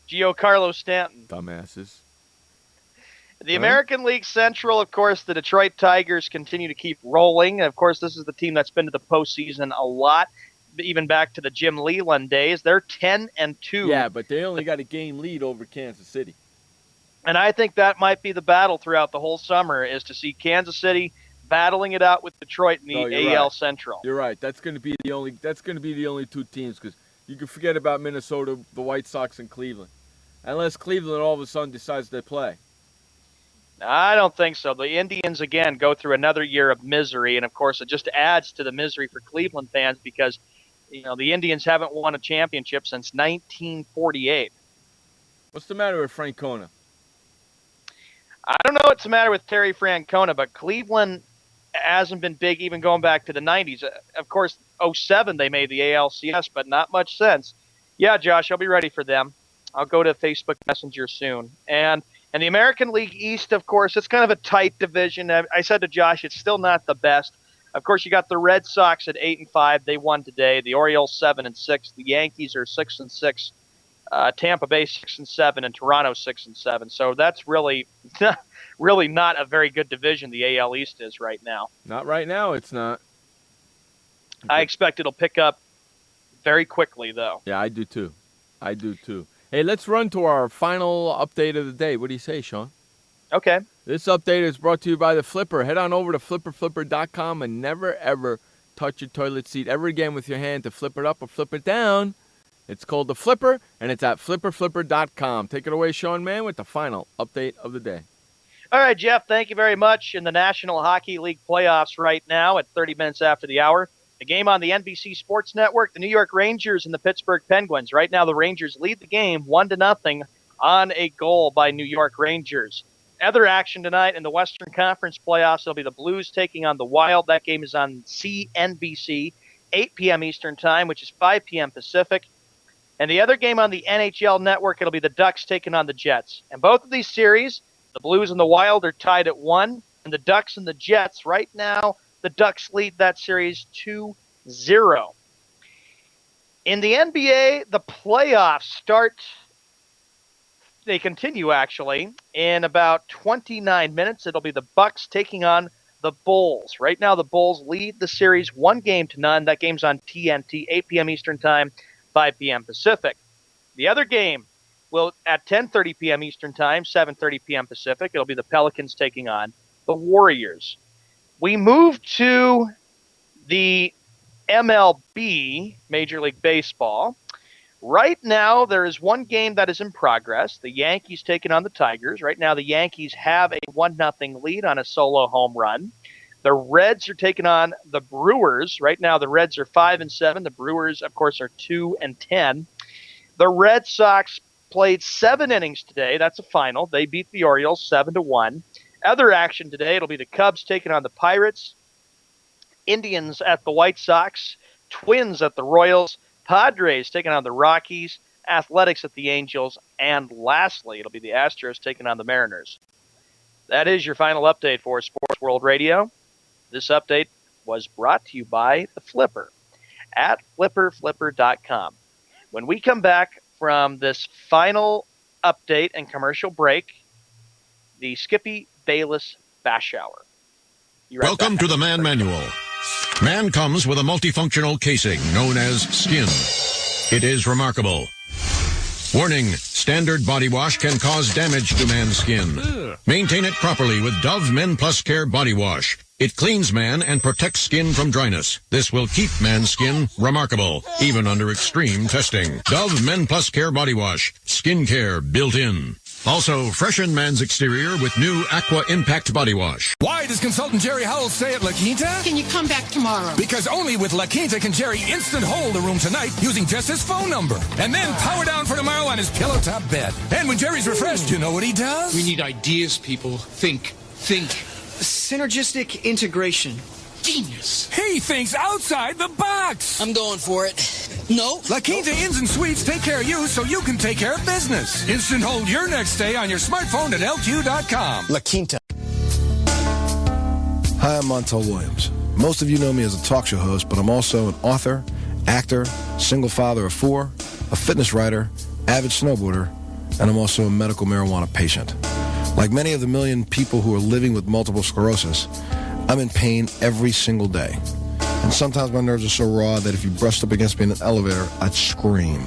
Giancarlo Stanton. Dumbasses. The American League Central, of course, the Detroit Tigers continue to keep rolling. Of course, this is the team that's been to the postseason a lot, even back to the Jim Leland days. They're 10-2. Yeah, but they only got a game lead over Kansas City. And I think that might be the battle throughout the whole summer, is to see Kansas City battling it out with Detroit in the AL Central. You're right. That's going to be the only two teams, because you can forget about Minnesota, the White Sox, and Cleveland, unless Cleveland all of a sudden decides they play. I don't think so. The Indians, again, go through another year of misery, and, of course, it just adds to the misery for Cleveland fans because, the Indians haven't won a championship since 1948. What's the matter with Francona? I don't know what's the matter with Terry Francona, but Cleveland hasn't been big even going back to the 90s. Of course, 07 they made the ALCS, but not much since. Yeah, Josh, I'll be ready for them. I'll go to Facebook Messenger soon. And the American League East, of course, it's kind of a tight division. I said to Josh, it's still not the best. Of course, you got the Red Sox at 8-5. They won today. The Orioles 7-6. The Yankees are 6-6. Tampa Bay 6-7, and Toronto 6-7. So that's really not a very good division. The AL East is right now. Not right now. It's not. I expect it'll pick up very quickly, though. Yeah, I do too. Hey, let's run to our final update of the day. What do you say, Sean? Okay. This update is brought to you by The Flipper. Head on over to flipperflipper.com and never, ever touch your toilet seat ever again with your hand to flip it up or flip it down. It's called The Flipper, and it's at flipperflipper.com. Take it away, Sean Mann, with the final update of the day. All right, Jeff, thank you very much. In the National Hockey League playoffs right now at 30 minutes after the hour, the game on the NBC Sports Network, the New York Rangers and the Pittsburgh Penguins. Right now, the Rangers lead the game 1-0 on a goal by New York Rangers. Other action tonight in the Western Conference playoffs, it'll be the Blues taking on the Wild. That game is on CNBC, 8 p.m. Eastern Time, which is 5 p.m. Pacific. And the other game on the NHL Network, it'll be the Ducks taking on the Jets. And both of these series, the Blues and the Wild, are tied at 1. And the Ducks and the Jets, right now, the Ducks lead that series 2-0. In the NBA, the playoffs start. They continue, actually. In about 29 minutes, it'll be the Bucks taking on the Bulls. Right now, the Bulls lead the series 1-0. That game's on TNT, 8 p.m. Eastern Time, 5 p.m. Pacific. The other game will at 10:30 p.m. Eastern Time, 7:30 p.m. Pacific. It'll be the Pelicans taking on the Warriors. We move to the MLB, Major League Baseball. Right now, there is one game that is in progress. The Yankees taking on the Tigers. Right now, the Yankees have a 1-0 lead on a solo home run. The Reds are taking on the Brewers. Right now, the Reds are 5-7. The Brewers, of course, are 2-10. The Red Sox played 7 innings today. That's a final. They beat the Orioles 7-1. Other action today, it'll be the Cubs taking on the Pirates, Indians at the White Sox, Twins at the Royals, Padres taking on the Rockies, Athletics at the Angels, and lastly, it'll be the Astros taking on the Mariners. That is your final update for Sports World Radio. This update was brought to you by The Flipper at flipperflipper.com. When we come back from this final update and commercial break, the Skippy Bayless Bash Hour. Welcome to the Man Manual. Man comes with a multifunctional casing known as skin. It is remarkable. Warning, standard body wash can cause damage to man's skin. Maintain it properly with Dove Men Plus Care Body Wash. It cleans man and protects skin from dryness. This will keep man's skin remarkable, even under extreme testing. Dove Men Plus Care Body Wash. Skin care built in. Also, freshen man's exterior with new Aqua Impact Body Wash. Why does consultant Jerry Howell stay at La Quinta? Can you come back tomorrow? Because only with La Quinta can Jerry instant hold the room tonight using just his phone number. And then power down for tomorrow on his pillow top bed. And when Jerry's refreshed, you know what he does? We need ideas, people. Think. Synergistic integration. Genius. He thinks outside the box. I'm going for it. No. La Quinta Inns and Suites take care of you so you can take care of business. Instant hold your next stay on your smartphone at LQ.com. La Quinta. Hi, I'm Montel Williams. Most of you know me as a talk show host, but I'm also an author, actor, single father of 4, a fitness writer, avid snowboarder, and I'm also a medical marijuana patient. Like many of the million people who are living with multiple sclerosis, I'm in pain every single day. And sometimes my nerves are so raw that if you brushed up against me in an elevator, I'd scream.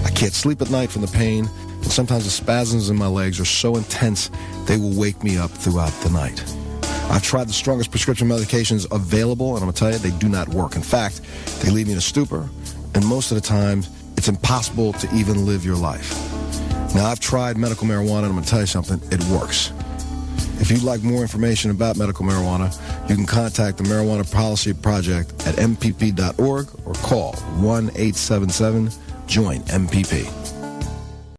I can't sleep at night from the pain, and sometimes the spasms in my legs are so intense they will wake me up throughout the night. I've tried the strongest prescription medications available, and I'm going to tell you, they do not work. In fact, they leave me in a stupor, and most of the time, it's impossible to even live your life. Now, I've tried medical marijuana, and I'm going to tell you something, it works. If you'd like more information about medical marijuana, you can contact the Marijuana Policy Project at mpp.org or call 1-877-JOIN-MPP.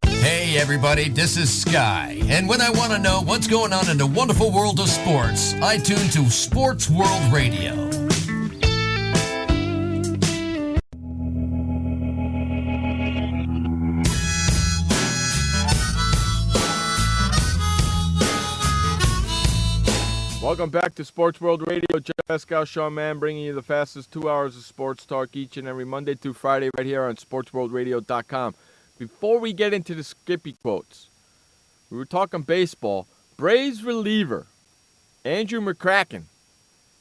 Hey everybody, this is Sky, and when I want to know what's going on in the wonderful world of sports, I tune to Sports World Radio. Welcome back to Sports World Radio. Jeff Escow, Sean Mann, bringing you the fastest 2 hours of sports talk each and every Monday through Friday right here on SportsWorldRadio.com. Before we get into the Skippy quotes, we were talking baseball. Braves reliever Andrew McCracken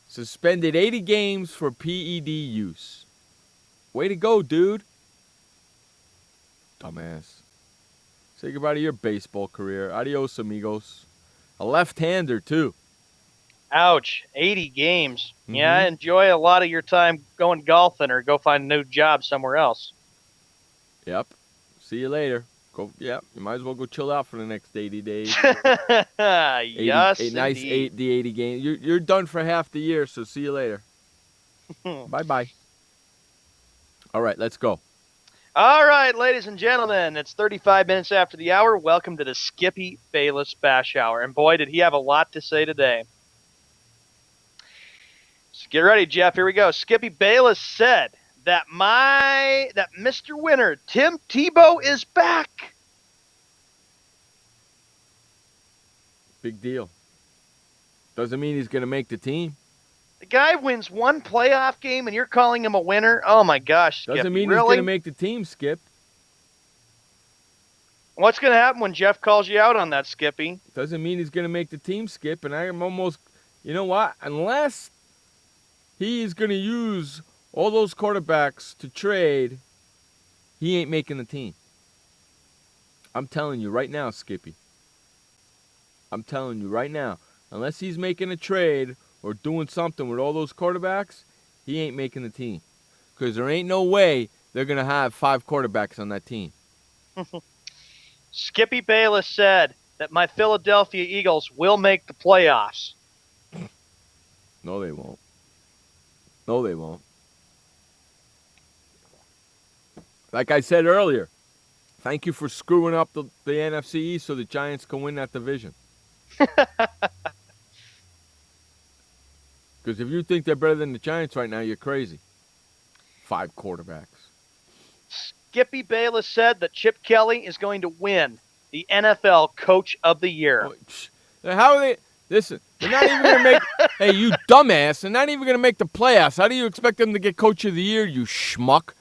suspended 80 games for PED use. Way to go, dude. Dumbass. Say goodbye to your baseball career. Adios, amigos. A left-hander, too. Ouch. 80 games. Mm-hmm. Yeah, enjoy a lot of your time going golfing or go find a new job somewhere else. Yep. See you later. Go. Yep. You might as well go chill out for the next 80 days. Yes, nice 80 games. You're done for half the year, so see you later. Bye-bye. All right, let's go. All right, ladies and gentlemen, it's 35 minutes after the hour. Welcome to the Skippy Bayless Bash Hour. And boy, did he have a lot to say today. Get ready, Jeff. Here we go. Skippy Bayless said that Mr. Winner, Tim Tebow, is back. Big deal. Doesn't mean he's going to make the team. The guy wins one playoff game, and you're calling him a winner? Oh, my gosh, Skip. Doesn't mean really? He's going to make the team, Skip. What's going to happen when Jeff calls you out on that, Skippy? Doesn't mean he's going to make the team, Skip. And I am almost, you know what? Unless he's going to use all those quarterbacks to trade, he ain't making the team. I'm telling you right now, Skippy. I'm telling you right now. Unless he's making a trade or doing something with all those quarterbacks, he ain't making the team. Because there ain't no way they're going to have 5 quarterbacks on that team. Skippy Bayless said that my Philadelphia Eagles will make the playoffs. No, they won't. No, they won't. Like I said earlier, thank you for screwing up the NFC East so the Giants can win that division. Because if you think they're better than the Giants right now, you're crazy. 5 quarterbacks. Skippy Bayless said that Chip Kelly is going to win the NFL Coach of the Year. How are they? Listen, they're not even going to make... Hey, you dumbass. They're not even going to make the playoffs. How do you expect them to get Coach of the Year, you schmuck?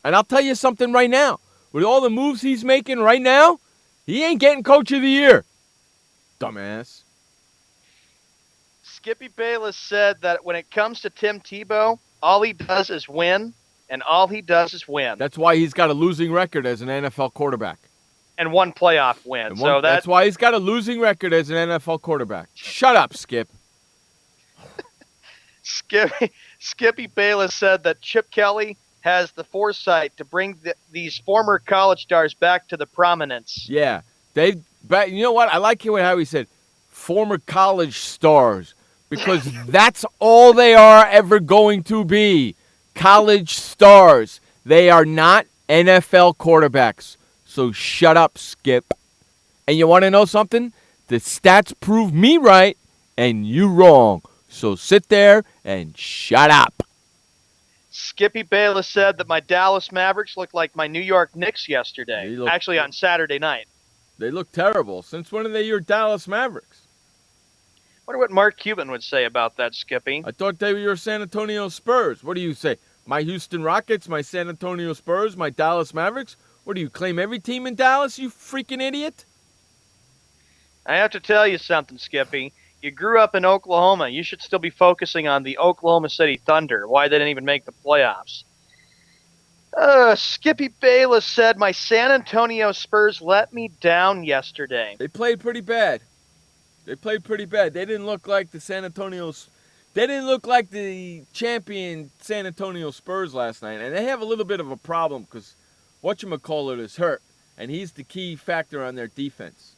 And I'll tell you something right now. With all the moves he's making right now, he ain't getting Coach of the Year. Dumbass. Skippy Bayless said that when it comes to Tim Tebow, all he does is win. and all he does is win. That's why he's got a losing record as an NFL quarterback. And one playoff win. That's why he's got a losing record as an NFL quarterback. Shut up, Skip. Skippy Bayless said that Chip Kelly has the foresight to bring these former college stars back to the prominence. Yeah. You know what? I like how he said former college stars, because that's all they are ever going to be. College stars. They are not NFL quarterbacks. So shut up, Skip. And you want to know something? The stats prove me right and you wrong. So sit there and shut up. Skippy Bayless said that my Dallas Mavericks looked like my New York Knicks yesterday. Actually, on Saturday night. They look terrible. Since when are they your Dallas Mavericks? Wonder what Mark Cuban would say about that, Skippy. I thought they were your San Antonio Spurs. What do you say? My Houston Rockets, my San Antonio Spurs, my Dallas Mavericks? What do you claim every team in Dallas, you freaking idiot? I have to tell you something, Skippy. You grew up in Oklahoma. You should still be focusing on the Oklahoma City Thunder, why they didn't even make the playoffs. Skippy Bayless said, my San Antonio Spurs let me down yesterday. They played pretty bad. They didn't look like the They didn't look like the champion San Antonio Spurs last night. And they have a little bit of a problem because whatchamacallit is hurt. And he's the key factor on their defense.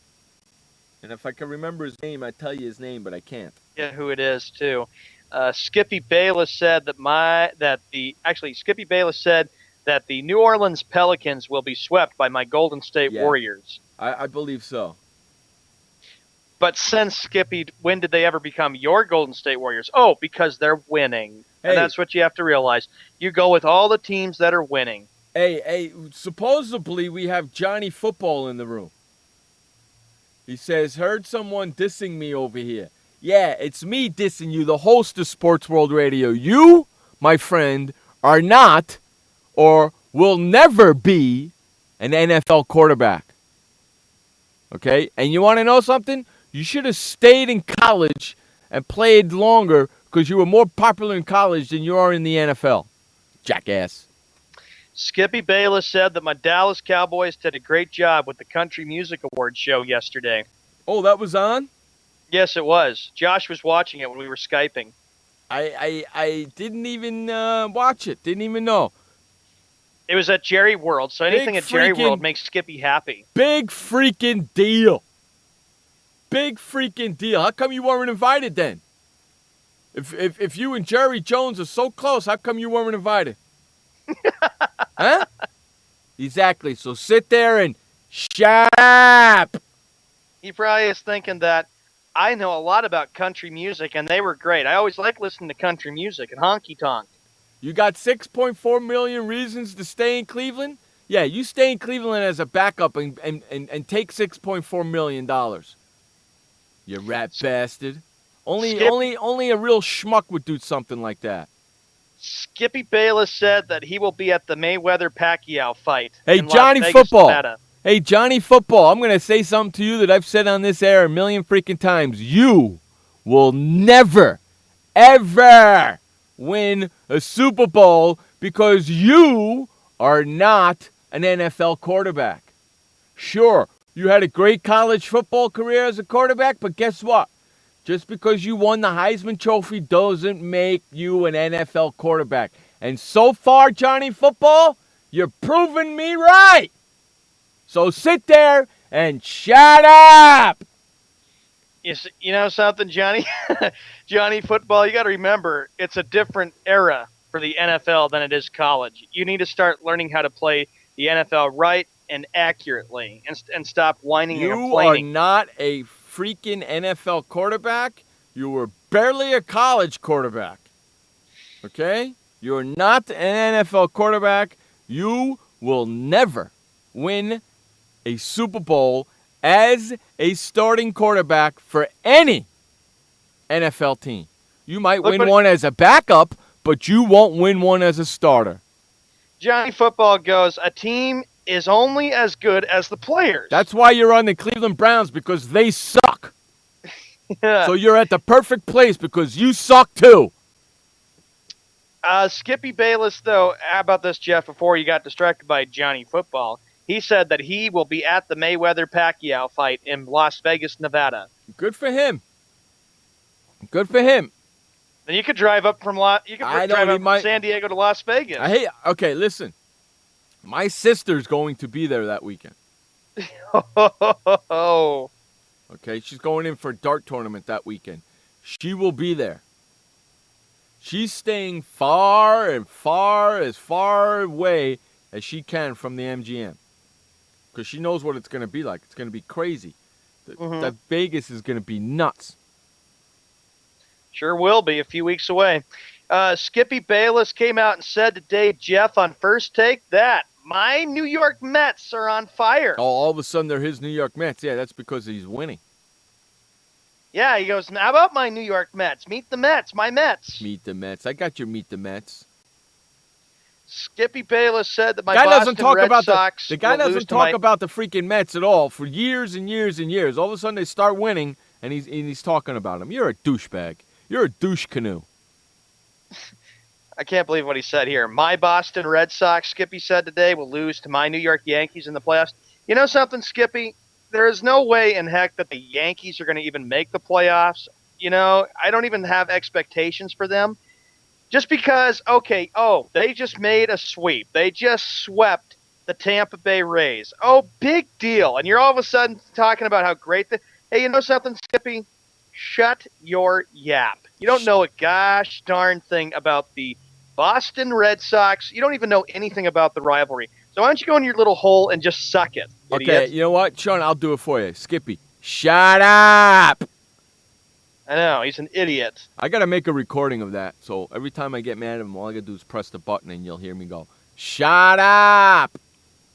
And if I can remember his name, I'd tell you his name, but I can't. Yeah, who it is, too. Skippy Bayless said Skippy Bayless said that the New Orleans Pelicans will be swept by my Golden State Warriors. I believe so. But since Skippy, when did they ever become your Golden State Warriors? Oh, because they're winning. Hey. And that's what you have to realize. You go with all the teams that are winning. Hey, supposedly we have Johnny Football in the room. He says, heard someone dissing me over here. Yeah, it's me dissing you, the host of Sports World Radio. You, my friend, are not or will never be an NFL quarterback. Okay? And you want to know something? You should have stayed in college and played longer because you were more popular in college than you are in the NFL. Jackass. Skippy Bayless said that my Dallas Cowboys did a great job with the Country Music Awards show yesterday. Oh, that was on? Yes, it was. Josh was watching it when we were Skyping. I didn't even watch it. Didn't even know. It was at Jerry World, so anything at Jerry World makes Skippy happy. Big freaking deal. Big freaking deal. How come you weren't invited then? If you and Jerry Jones are so close, how come you weren't invited? Huh? Exactly. So sit there and shut up. He probably is thinking that I know a lot about country music, and they were great. I always like listening to country music and honky tonk. You got 6.4 million reasons to stay in Cleveland? Yeah, you stay in Cleveland as a backup and take $6.4 million. You rat bastard. Only a real schmuck would do something like that. Skippy Bayless said that he will be at the Mayweather-Pacquiao fight. Hey, Johnny Football. Nevada. Hey, Johnny Football, I'm going to say something to you that I've said on this air a million freaking times. You will never, ever win a Super Bowl because you are not an NFL quarterback. Sure, you had a great college football career as a quarterback, but guess what? Just because you won the Heisman Trophy doesn't make you an NFL quarterback. And so far, Johnny Football, you're proving me right. So sit there and shut up. You know something, Johnny? Johnny Football, you got to remember, it's a different era for the NFL than it is college. You need to start learning how to play the NFL right and accurately and stop whining and complaining. You are not a freaking NFL quarterback. You were barely a college quarterback. Okay? You're not an NFL quarterback. You will never win a Super Bowl as a starting quarterback for any NFL team. You might win one as a backup, but you won't win one as a starter. Johnny Football goes, a team is only as good as the players. That's why you're on the Cleveland Browns, because they suck. Yeah. So you're at the perfect place because you suck too. Skippy Bayless, though, how about this, Jeff, before you got distracted by Johnny Football, he said that he will be at the Mayweather-Pacquiao fight in Las Vegas, Nevada. Good for him. Good for him. Then you could drive up from San Diego to Las Vegas. Okay, listen. My sister's going to be there that weekend. Oh. Okay, she's going in for a dart tournament that weekend. She will be there. She's staying as far away as she can from the MGM. Because she knows what it's going to be like. It's going to be crazy. That Vegas is going to be nuts. Sure will be a few weeks away. Skippy Bayless came out and said today, Jeff, on First Take, that my New York Mets are on fire. Oh, all of a sudden they're his New York Mets. Yeah, that's because he's winning. Yeah, he goes, how about my New York Mets? Meet the Mets, my Mets. Meet the Mets. I got your Meet the Mets. Skippy Bayless said that my Boston Red Sox the guy doesn't talk about the freaking Mets at all for years and years and years. All of a sudden they start winning, and he's talking about them. You're a douchebag. You're a douche canoe. I can't believe what he said here. My Boston Red Sox, Skippy said today, will lose to my New York Yankees in the playoffs. You know something, Skippy? There is no way in heck that the Yankees are going to even make the playoffs. You know, I don't even have expectations for them. Just because, they just made a sweep. They just swept the Tampa Bay Rays. Oh, big deal. And you're all of a sudden talking about how great hey, you know something, Skippy? Shut your yap. You don't know a gosh darn thing about the Boston Red Sox. You don't even know anything about the rivalry. So why don't you go in your little hole and just suck it, idiot? Okay, you know what, Sean? I'll do it for you. Skippy, shut up. I know, he's an idiot. I got to make a recording of that. So every time I get mad at him, all I got to do is press the button and you'll hear me go, shut up.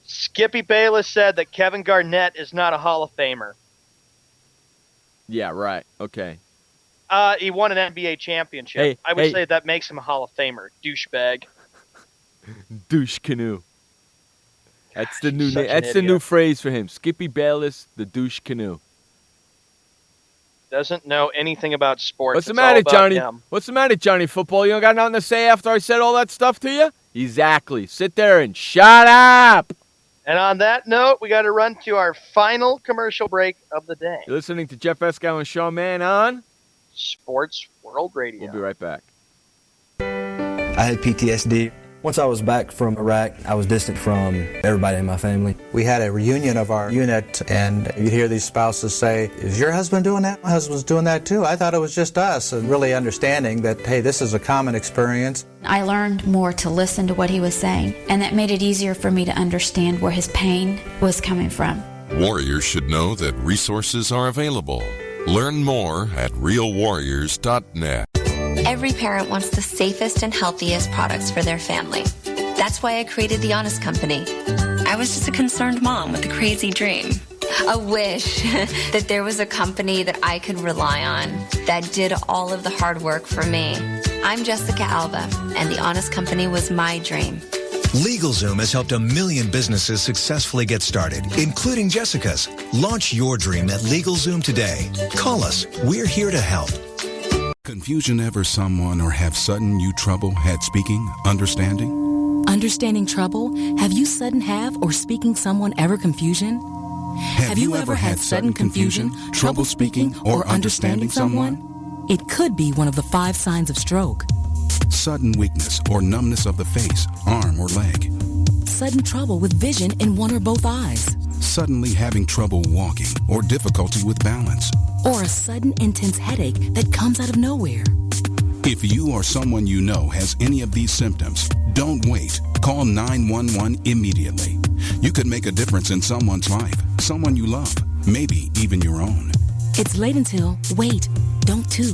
Skippy Bayless said that Kevin Garnett is not a Hall of Famer. Yeah, right. Okay. He won an NBA championship. Hey, I would say that makes him a Hall of Famer. Douchebag. Douche canoe. That's the new name. That's the new phrase for him. Skippy Bayless, the douche canoe. Doesn't know anything about sports. What's the matter, Johnny? What's the matter, Johnny Football? You don't got nothing to say after I said all that stuff to you? Exactly. Sit there and shut up. And on that note, we got to run to our final commercial break of the day. You're listening to Jeff Escow and Sean Mann on Sports World Radio. We'll be right back. I had PTSD. Once I was back from Iraq, I was distant from everybody in my family. We had a reunion of our unit, and you'd hear these spouses say, is your husband doing that? My husband's doing that too. I thought it was just us. And really understanding that, hey, this is a common experience. I learned more to listen to what he was saying, and that made it easier for me to understand where his pain was coming from. Warriors should know that resources are available. Learn more at realwarriors.net. Every parent wants the safest and healthiest products for their family. That's why I created The Honest Company. I was just a concerned mom with a crazy dream. A wish that there was a company that I could rely on that did all of the hard work for me. I'm Jessica Alba, and The Honest Company was my dream. LegalZoom has helped 1 million businesses successfully get started, including Jessica's. Launch your dream at LegalZoom today. Call us. We're here to help. Confusion ever someone or have sudden you trouble had speaking, understanding? Understanding trouble? Have you sudden have or speaking someone ever confusion? Have you ever had sudden confusion, trouble speaking, or understanding someone? It could be one of the 5 signs of stroke. Sudden weakness or numbness of the face, arm, or leg. Sudden trouble with vision in one or both eyes. Suddenly having trouble walking or difficulty with balance. Or a sudden intense headache that comes out of nowhere. If you or someone you know has any of these symptoms, don't wait. Call 911 immediately. You could make a difference in someone's life, someone you love, maybe even your own. It's late until, wait, don't too.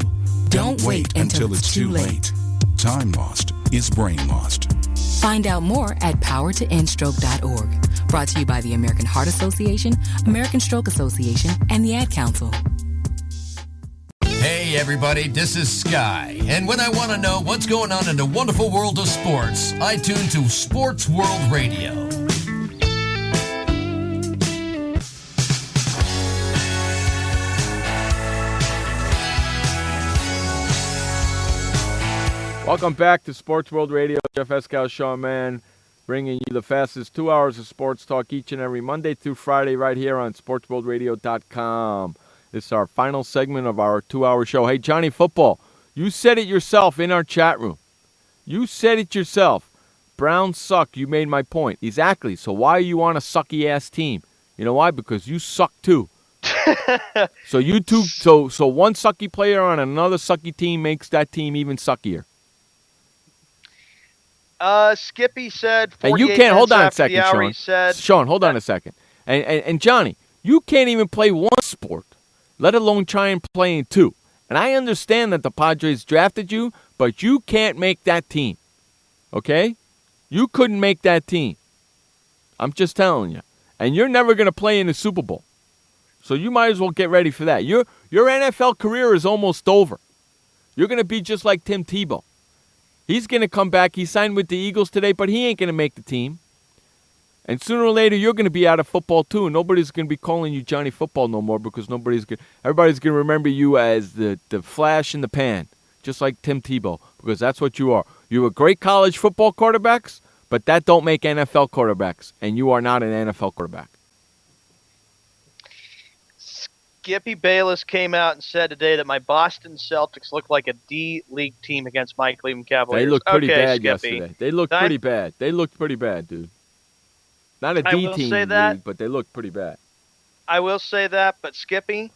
Don't wait until it's too late. Time lost is brain lost. Find out more at powertoendstroke.org. Brought to you by the American Heart Association, American Stroke Association, and the Ad Council. Hey everybody, this is Sky, and when I want to know what's going on in the wonderful world of sports, I tune to Sports World Radio. Welcome back to Sports World Radio. Jeff Escal, Sean Mann, bringing you the fastest 2 hours of sports talk each and every Monday through Friday right here on SportsWorldRadio.com. This is our final segment of our 2-hour show. Hey, Johnny Football, you said it yourself in our chat room. You said it yourself. Browns suck. You made my point. Exactly. So why are you on a sucky-ass team? You know why? Because you suck too. So you two, so one sucky player on another sucky team makes that team even suckier. Skippy said 48 And you can't, hold on a second, Sean. Said, Sean, hold on a second. And Johnny, you can't even play one sport, let alone try and play in two. And I understand that the Padres drafted you, but you can't make that team. Okay? You couldn't make that team. I'm just telling you. And you're never going to play in the Super Bowl. So you might as well get ready for that. Your NFL career is almost over. You're going to be just like Tim Tebow. He's going to come back. He signed with the Eagles today, but he ain't going to make the team. And sooner or later, you're going to be out of football, too. And nobody's going to be calling you Johnny Football no more because everybody's going to remember you as the flash in the pan, just like Tim Tebow, because that's what you are. You were great college football quarterbacks, but that don't make NFL quarterbacks, and you are not an NFL quarterback. Skippy Bayless came out and said today that my Boston Celtics look like a D-League team against my Cleveland Cavaliers. They looked pretty bad Skippy. yesterday. They looked pretty bad. They looked pretty bad, dude. Not a D team league, but they looked pretty bad. I will say that, but Skippy,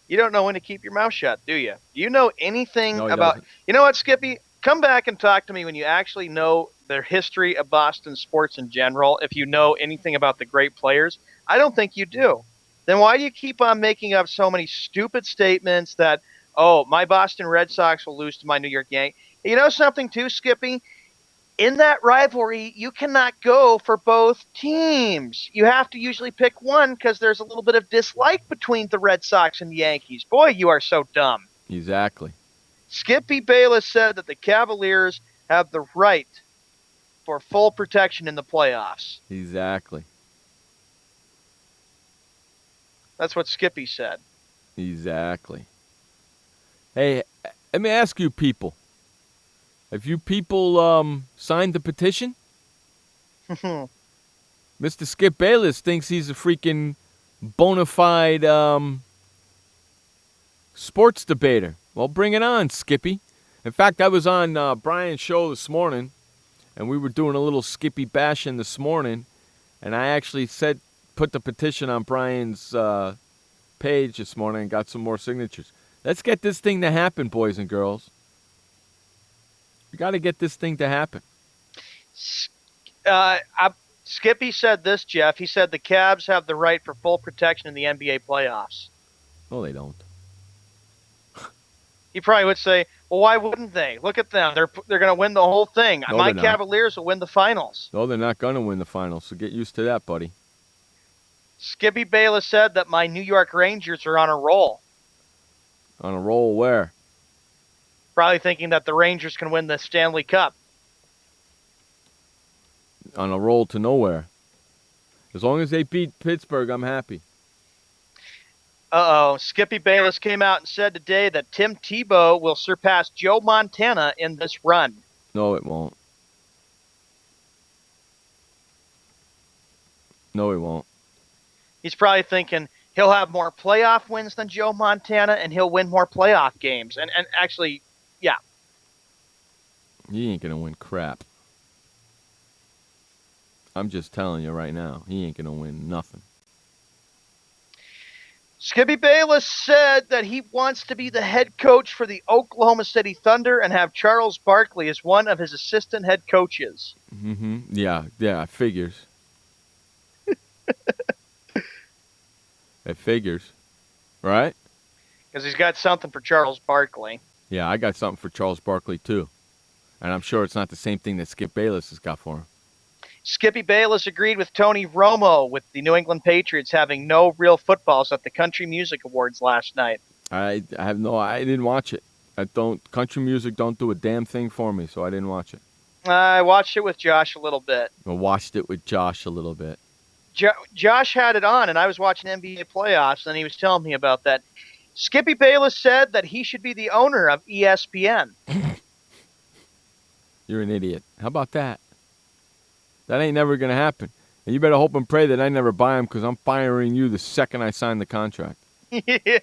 you don't know when to keep your mouth shut, do you? Do you know anything about... Doesn't. You know what, Skippy? Come back and talk to me when you actually know the history of Boston sports in general, if you know anything about the great players. I don't think you do. Then why do you keep on making up so many stupid statements that, oh, my Boston Red Sox will lose to my New York Yankees? You know something too, Skippy? In that rivalry, you cannot go for both teams. You have to usually pick one because there's a little bit of dislike between the Red Sox and the Yankees. Boy, you are so dumb. Exactly. Skippy Bayless said that the Cavaliers have the right for full protection in the playoffs. Exactly. That's what Skippy said. Exactly. Hey, let me ask you people. Have you people signed the petition? Mr. Skip Bayless thinks he's a freaking bona fide sports debater. Well, bring it on, Skippy. In fact, I was on Brian's show this morning, and we were doing a little Skippy bashing this morning, and I actually put the petition on Brian's page this morning and got some more signatures. Let's get this thing to happen, boys and girls. We got to get this thing to happen. Skippy said this, Jeff. He said the Cavs have the right for full protection in the NBA playoffs. No, they don't. He probably would say, well, why wouldn't they? Look at them. They're going to win the whole thing. No, my they're not. Cavaliers will win the finals. No, they're not going to win the finals, so get used to that, buddy. Skippy Bayless said that my New York Rangers are on a roll. On a roll where? Probably thinking that the Rangers can win the Stanley Cup. On a roll to nowhere. As long as they beat Pittsburgh, I'm happy. Skippy Bayless came out and said today that Tim Tebow will surpass Joe Montana in this run. No, it won't. No, it won't. He's probably thinking he'll have more playoff wins than Joe Montana, and he'll win more playoff games. And actually, yeah. He ain't going to win crap. I'm just telling you right now, he ain't going to win nothing. Skippy Bayless said that he wants to be the head coach for the Oklahoma City Thunder and have Charles Barkley as one of his assistant head coaches. Mm-hmm. Yeah, it figures. It figures. Right? Because he's got something for Charles Barkley. Yeah, I got something for Charles Barkley, too. And I'm sure it's not the same thing that Skip Bayless has got for him. Skippy Bayless agreed with Tony Romo with the New England Patriots having no real footballs at the Country Music Awards last night. I didn't watch it. Country music don't do a damn thing for me, so I didn't watch it. I watched it with Josh a little bit. I watched it with Josh a little bit. Josh had it on, and I was watching NBA Playoffs, and he was telling me about that. Skippy Bayless said that he should be the owner of ESPN. You're an idiot. How about that? That ain't never going to happen. And you better hope and pray that I never buy them because I'm firing you the second I sign the contract. Yeah.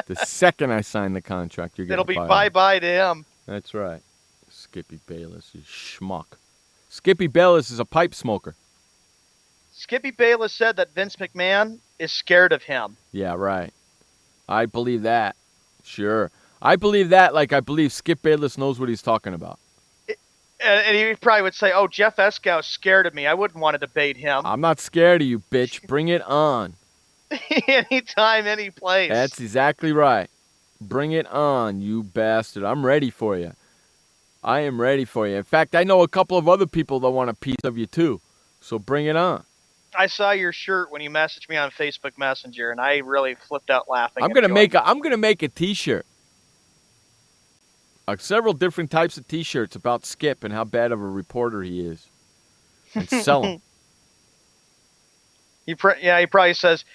The second I sign the contract, you're getting It'll be fired. bye-bye to him. That's right. Skippy Bayless, you schmuck. Skippy Bayless is a pipe smoker. Skippy Bayless said that Vince McMahon is scared of him. Yeah, right. I believe that. Sure. I believe that like I believe Skip Bayless knows what he's talking about. And he probably would say, oh, Jeff Eskow's scared of me. I wouldn't want to debate him. I'm not scared of you, bitch. Bring it on. Anytime, any place. That's exactly right. Bring it on, you bastard. I'm ready for you. I am ready for you. In fact, I know a couple of other people that want a piece of you, too. So bring it on. I saw your shirt when you messaged me on Facebook Messenger, and I really flipped out laughing. I'm gonna make a T-shirt. Several different types of T-shirts about Skip and how bad of a reporter he is, and sell them. He probably says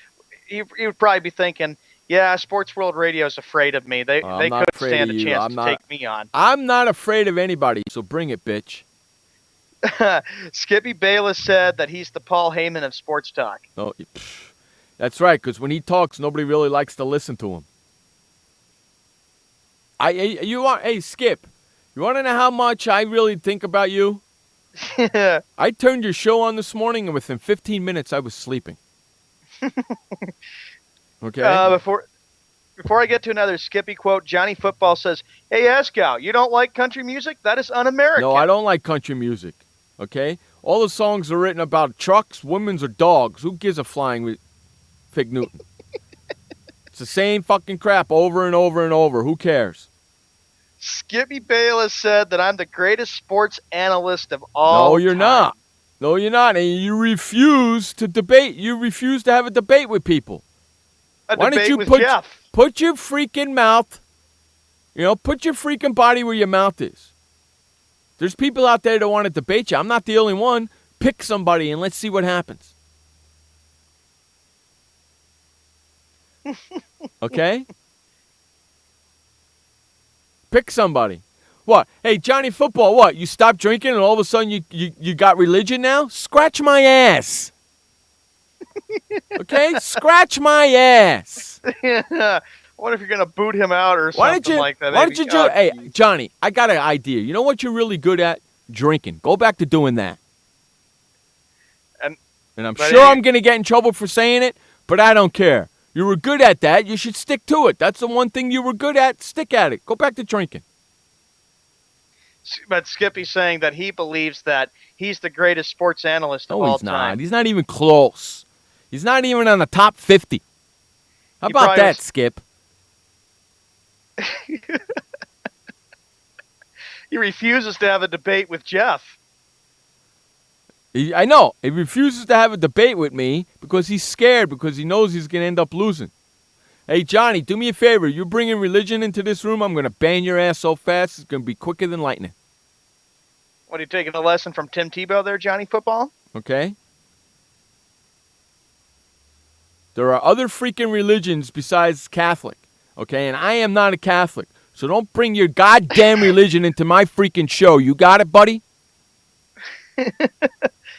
he would probably be thinking, yeah, Sports World Radio is afraid of me. They couldn't stand a chance to take me on. I'm not afraid of anybody, so bring it, bitch. Skippy Bayless said that he's the Paul Heyman of sports talk. No, that's right, because when he talks, nobody really likes to listen to him. Hey, Skip, you want to know how much I really think about you? I turned your show on this morning, and within 15 minutes, I was sleeping. Okay? Before I get to another Skippy quote, Johnny Football says, hey, Eskow, you don't like country music? That is un-American. No, I don't like country music. Okay? All the songs are written about trucks, women's, or dogs. Who gives a flying with Fig Newton? It's the same fucking crap over and over and over. Who cares? Skippy Bayless said that I'm the greatest sports analyst of all No, you're not. No, you're not. And you refuse to debate. You refuse to have a debate with people. Why don't you Jeff. Put your freaking mouth, put your freaking body where your mouth is. There's people out there that want to debate you. I'm not the only one. Pick somebody and let's see what happens. Okay? Pick somebody. What? Hey, Johnny Football, what? You stopped drinking and all of a sudden you got religion now? Scratch my ass. Okay? Scratch my ass. I wonder if you're going to boot him out or something like that. Hey, Johnny, I got an idea. You know what you're really good at? Drinking. Go back to doing that. And I'm sure I'm going to get in trouble for saying it, but I don't care. You were good at that. You should stick to it. That's the one thing you were good at. Stick at it. Go back to drinking. But Skippy's saying that he believes that he's the greatest sports analyst of all time. No, he's not. He's not even close. He's not even on the top 50. How about that, Skip? He refuses to have a debate with Jeff. I know. He refuses to have a debate with me because he's scared, because he knows he's going to end up losing. Hey, Johnny, do me a favor. You're bringing religion into this room, I'm going to ban your ass so fast it's going to be quicker than lightning. What, are you taking a lesson from Tim Tebow there, Johnny Football? Okay? There are other freaking religions besides Catholic, okay? And I am not a Catholic. So don't bring your goddamn religion into my freaking show. You got it, buddy?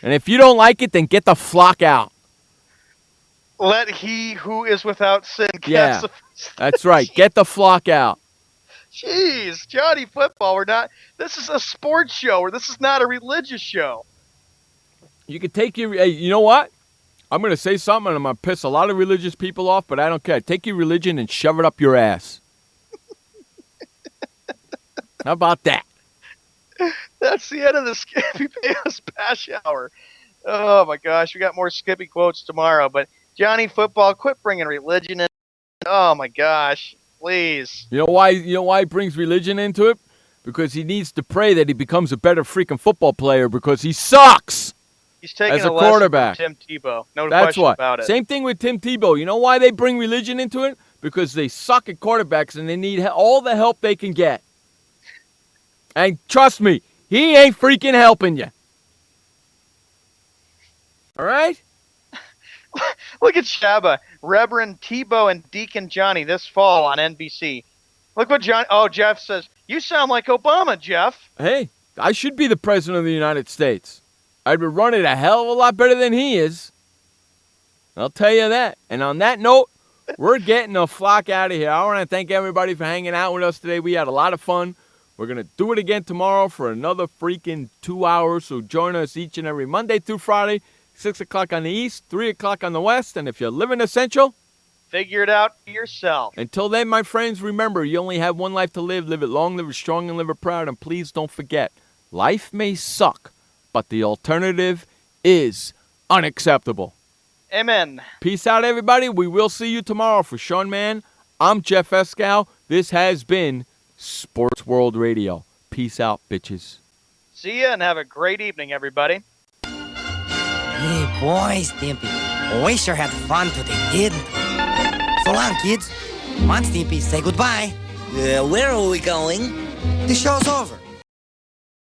And if you don't like it, then get the flock out. Let he who is without sin Yeah, cast that's right. Get the flock out. Jeez, Johnny Football, this is a sports show, or this is not a religious show. You can take your, hey, you know what? I'm going to say something, and I'm going to piss a lot of religious people off, but I don't care. Take your religion and shove it up your ass. How about that? That's the end of the Skippy Bayless Bash Hour. Oh, my gosh. We got more Skippy quotes tomorrow. But Johnny Football, quit bringing religion in. Oh, my gosh. Please. You know why he brings religion into it? Because he needs to pray that he becomes a better freaking football player because he sucks. He's taking as a lesson quarterback. From Tim Tebow. No That's question what. about it. Same thing with Tim Tebow. You know why they bring religion into it? Because they suck at quarterbacks and they need all the help they can get. And trust me, he ain't freaking helping you. All right? Look at Shabba, Reverend Tebow and Deacon Johnny this fall on NBC. Look what Jeff says. You sound like Obama, Jeff. Hey, I should be the president of the United States. I'd be running a hell of a lot better than he is. I'll tell you that. And on that note, we're getting the flock out of here. I want to thank everybody for hanging out with us today. We had a lot of fun. We're going to do it again tomorrow for another freaking 2 hours. So join us each and every Monday through Friday, 6 o'clock on the East, 3 o'clock on the West. And if you're living essential, figure it out for yourself. Until then, my friends, remember, you only have one life to live. Live it long, live it strong, and live it proud. And please don't forget, life may suck, but the alternative is unacceptable. Amen. Peace out, everybody. We will see you tomorrow. For Sean Mann, I'm Jeff Escow. This has been Sports World Radio. Peace out, bitches. See ya and have a great evening, everybody. Hey, boys, Stimpy. We sure had fun today, kid. So long, kids. Come on, Stimpy, say goodbye. Where are we going? The show's over.